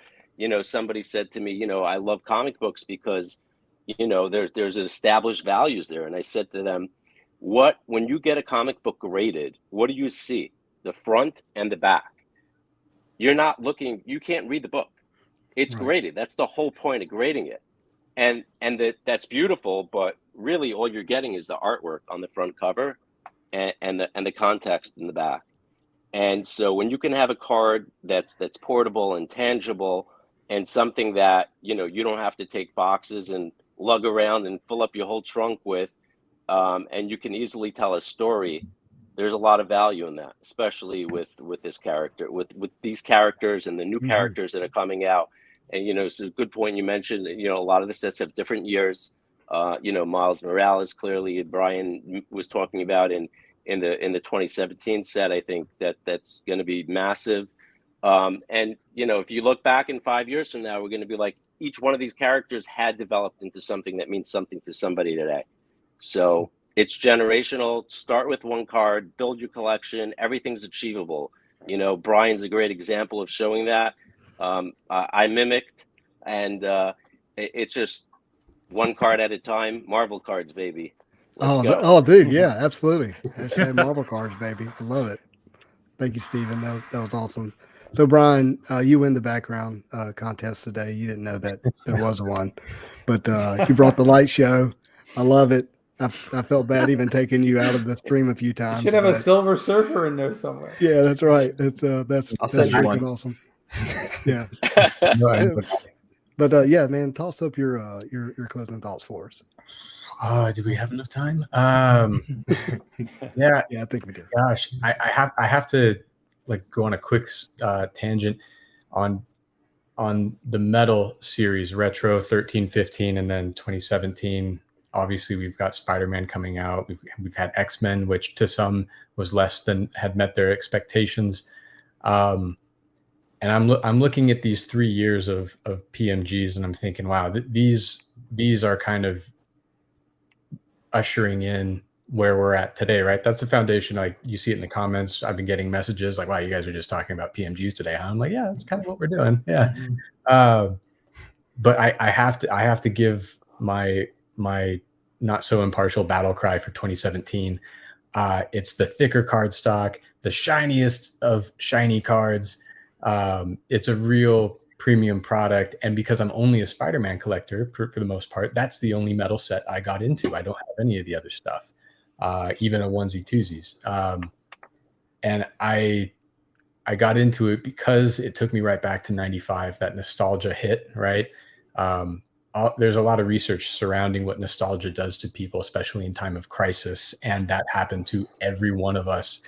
Somebody said to me, I love comic books because, there's established values there. And I said to them, when you get a comic book graded, what do you see? The front and the back. You're not looking, you can't read the book. It's graded. That's the whole point of grading it. And that's beautiful, but really all you're getting is the artwork on the front cover and the context in the back. And so when you can have a card that's portable and tangible and something that, you don't have to take boxes and lug around and fill up your whole trunk with, and you can easily tell a story, there's a lot of value in that, especially with this character, with these characters and the new characters that are coming out. And, it's a good point you mentioned, a lot of the sets have different years. Miles Morales, clearly, Brian was talking about in the 2017 set. I think that's going to be massive. And, if you look back in 5 years from now, we're going to be like, each one of these characters had developed into something that means something to somebody today. So it's generational. Start with one card, build your collection. Everything's achievable. Brian's a great example of showing that. I mimicked, and it's just one card at a time. Marvel cards, baby. Let's go. Oh, dude, yeah, absolutely. Hashtag Marvel cards, baby. I love it. Thank you, Steven. That was awesome. So, Brian, you win the background contest today. You didn't know that there was one, but you brought the light show. I love it. I felt bad even taking you out of the stream a few times. You should have a Silver Surfer in there somewhere. Yeah, that's right. That's I'll send you one. Awesome. Yeah. But yeah, man, toss up your closing thoughts for us. Oh, do we have enough time? Yeah, Yeah, I think we do. gosh, I have to like go on a quick tangent on the metal series, retro 13, 15, and then 2017. Obviously, we've got Spider-Man coming out. We've had X-Men, which to some was less than had met their expectations. And I'm looking at these 3 years of PMGs, and I'm thinking, wow, these are kind of ushering in where we're at today, right? That's the foundation. Like you see it in the comments. I've been getting messages like, wow, you guys are just talking about PMGs today. I'm like, yeah, that's kind of what we're doing. Yeah. But I have to give my not so impartial battle cry for 2017. It's the thicker card stock, the shiniest of shiny cards. It's a real premium product. And because I'm only a Spider-Man collector for the most part, that's the only metal set I got into. I don't have any of the other stuff, even a onesie twosies. And I got into it because it took me right back to 95, that nostalgia hit, right? There's a lot of research surrounding what nostalgia does to people, especially in time of crisis. And that happened to every one of us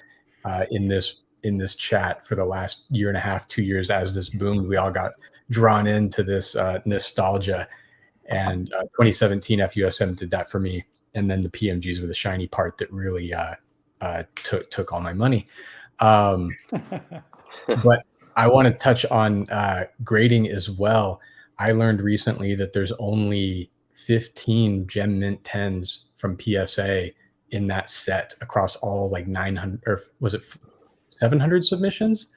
in this chat for the last year and a half, 2 years. As this boomed, we all got drawn into this nostalgia. And 2017 FUSM did that for me. And then the PMGs were the shiny part that really took all my money. But I want to touch on grading as well. I learned recently that there's only 15 Gem Mint 10s from PSA in that set across all like 900, or was it 700 submissions?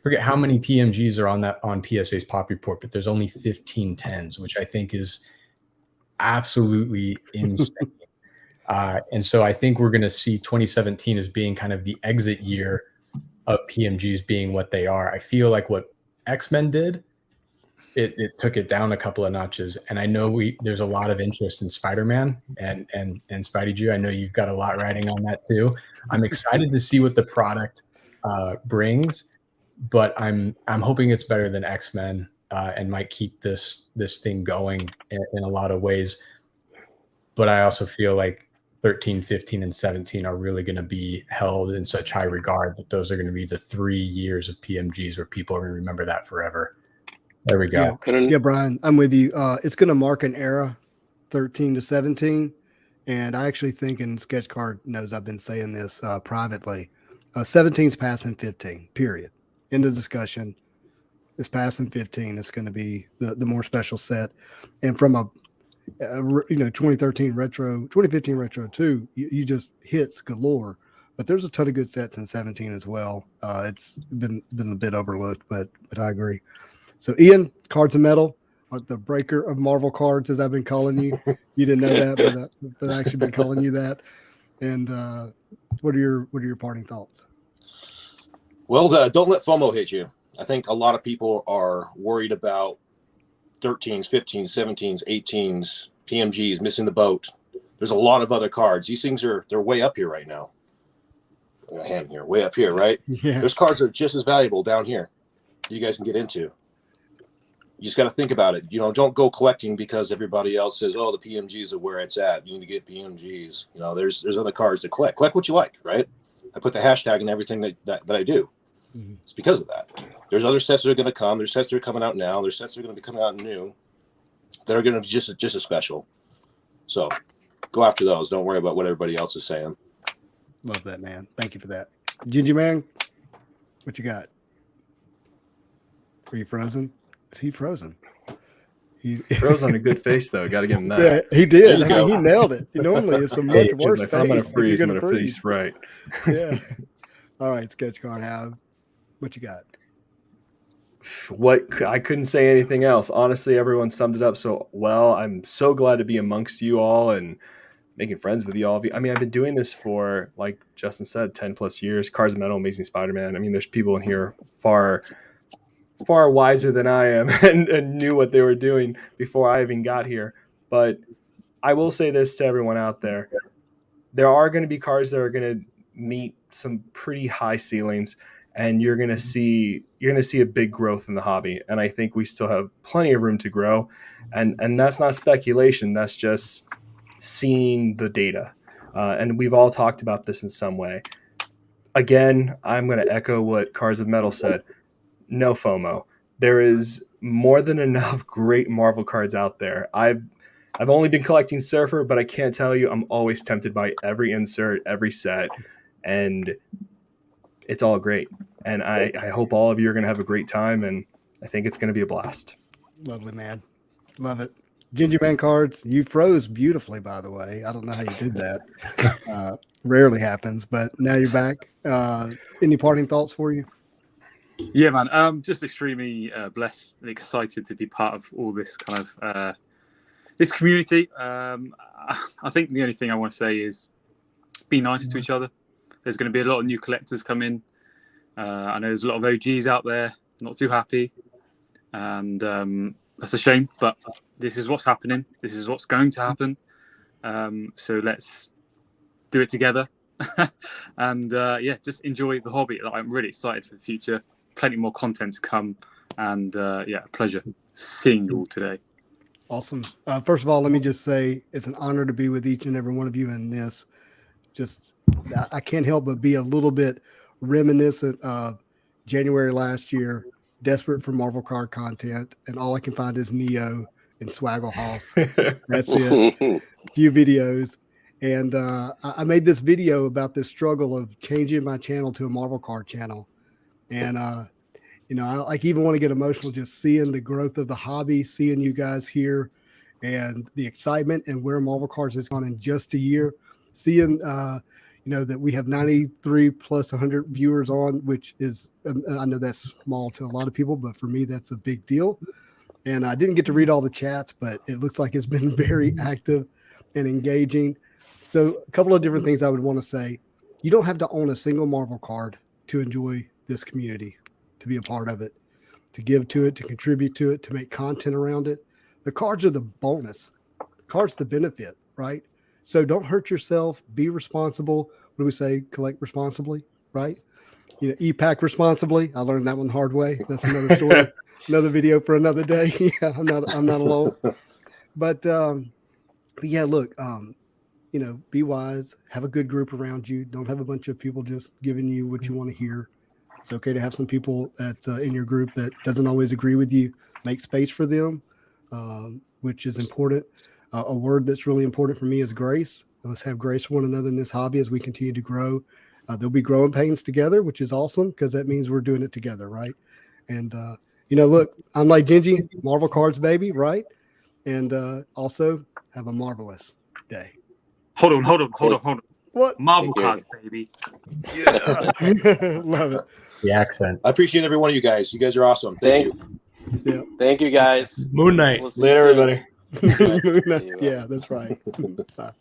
Forget how many PMGs are on PSA's pop report, but there's only 15 10s, which I think is absolutely insane. And so I think we're going to see 2017 as being kind of the exit year of PMGs being what they are. I feel like what X-Men did, it took it down a couple of notches. And I know there's a lot of interest in Spider-Man and Spidey Jew. I know you've got a lot riding on that too. I'm excited to see what the product brings, but I'm hoping it's better than X-Men and might keep this thing going in a lot of ways. But I also feel like 13, 15, and 17 are really going to be held in such high regard that those are going to be the 3 years of PMGs where people are going to remember that forever. There we go. Yeah, Brian, I'm with you. It's going to mark an era, 13 to 17. And I actually think, and Sketch Card knows I've been saying this privately, 17's passing 15, period. End of discussion. It's passing 15. It's going to be the more special set. And from a 2015 retro 2, you just hits galore. But there's a ton of good sets in 17 as well. It's been a bit overlooked, but I agree. So Ian, Cards of Metal, the breaker of Marvel cards, as I've been calling you. You didn't know that, but I've actually been calling you that. And what are your parting thoughts? Well, don't let FOMO hit you. I think a lot of people are worried about 13s, 15s, 17s, 18s, PMGs, missing the boat. There's a lot of other cards. These things they're way up here right now. I got a hand here, way up here, right? Yeah. There's cards that are just as valuable down here that you guys can get into. You just got to think about it. Don't go collecting because everybody else says, oh, the PMGs are where it's at. You need to get PMGs. There's other cards to collect. Collect what you like, right? I put the hashtag in everything that I do. Mm-hmm. It's because of that. There's other sets that are going to come. There's sets that are coming out now. There's sets that are going to be coming out new that are going to be just as special. So go after those. Don't worry about what everybody else is saying. Love that, man. Thank you for that. Ginger Man, what you got? Are you frozen? Is he frozen? He froze on a good face, though. Got to give him that. Yeah, he did. He nailed it. Normally, it's a much worse if I'm going to freeze, I'm going to freeze right. Yeah. All right, Sketch Card. What you got? I couldn't say anything else. Honestly, everyone summed it up so well. I'm so glad to be amongst you all and making friends with you all. I mean, I've been doing this for, like Justin said, 10 plus years. Cards of Metal, Amazing Spider-Man. I mean, there's people in here far wiser than I am and knew what they were doing before I even got here. But I will say this to everyone out there. There are going to be cards that are going to meet some pretty high ceilings, and you're going to see a big growth in the hobby. And I think we still have plenty of room to grow. And that's not speculation. That's just seeing the data. And we've all talked about this in some way. Again, I'm going to echo what Cards of Metal said. No FOMO. There is more than enough great Marvel cards out there. I've only been collecting Surfer, but I can't tell you, I'm always tempted by every insert, every set, and it's all great. And I hope all of you are going to have a great time, and I think it's going to be a blast. Lovely, man. Love it. Ginger Man cards, you froze beautifully, by the way. I don't know how you did that. Rarely happens, but now you're back. Any parting thoughts for you? Yeah, man. Just extremely blessed and excited to be part of all this kind of this community. I think the only thing I want to say is be nice to each other. There's going to be a lot of new collectors come in. I know there's a lot of OGs out there not too happy, and that's a shame. But this is what's happening. This is what's going to happen. So let's do it together, and yeah, just enjoy the hobby. I'm really excited for the future. Plenty more content to come, and yeah, a pleasure seeing you all today. Awesome. First of all, let me just say it's an honor to be with each and every one of you in this. Just, I can't help but be a little bit reminiscent of January last year, desperate for Marvel card content, and all I can find is Neo and Swaggle House. That's it. A few videos. And I made this video about this struggle of changing my channel to a Marvel card channel. And, you know, I like even want to get emotional just seeing the growth of the hobby, seeing you guys here and the excitement and where Marvel cards has gone in just a year, seeing, you know, that we have 93 plus 100 viewers on, which is, I know that's small to a lot of people, but for me, that's a big deal. And I didn't get to read all the chats, but it looks like it's been very active and engaging. So a couple of different things I would want to say. You don't have to own a single Marvel card to enjoy this community, to be a part of it, to give to it, to contribute to it, to make content around it. The cards are the bonus. The cards the benefit, right? So don't hurt yourself. Be responsible. What do we say? Collect responsibly, right? You know, e-pack responsibly. I learned that one the hard way. That's another story, another video for another day. Yeah, I'm not alone. But yeah, look, you know, be wise. Have a good group around you. Don't have a bunch of people just giving you what you want to hear. It's okay to have some people that in your group that doesn't always agree with you. Make space for them, which is important. A word that's really important for me is grace. Let's have grace for one another in this hobby as we continue to grow. There'll be growing pains together, which is awesome because that means we're doing it together, right? And, you know, look, I'm like Gingy, Marvel cards, baby, right? And also have a marvelous day. Hold on. What? Marvel cards, baby. Yeah. Love it. The accent. I appreciate every one of you guys. You guys are awesome. Thank you. Yeah. Thank you, guys. Moon Knight. We'll see you Later, soon. everybody. Yeah, that's right. Bye.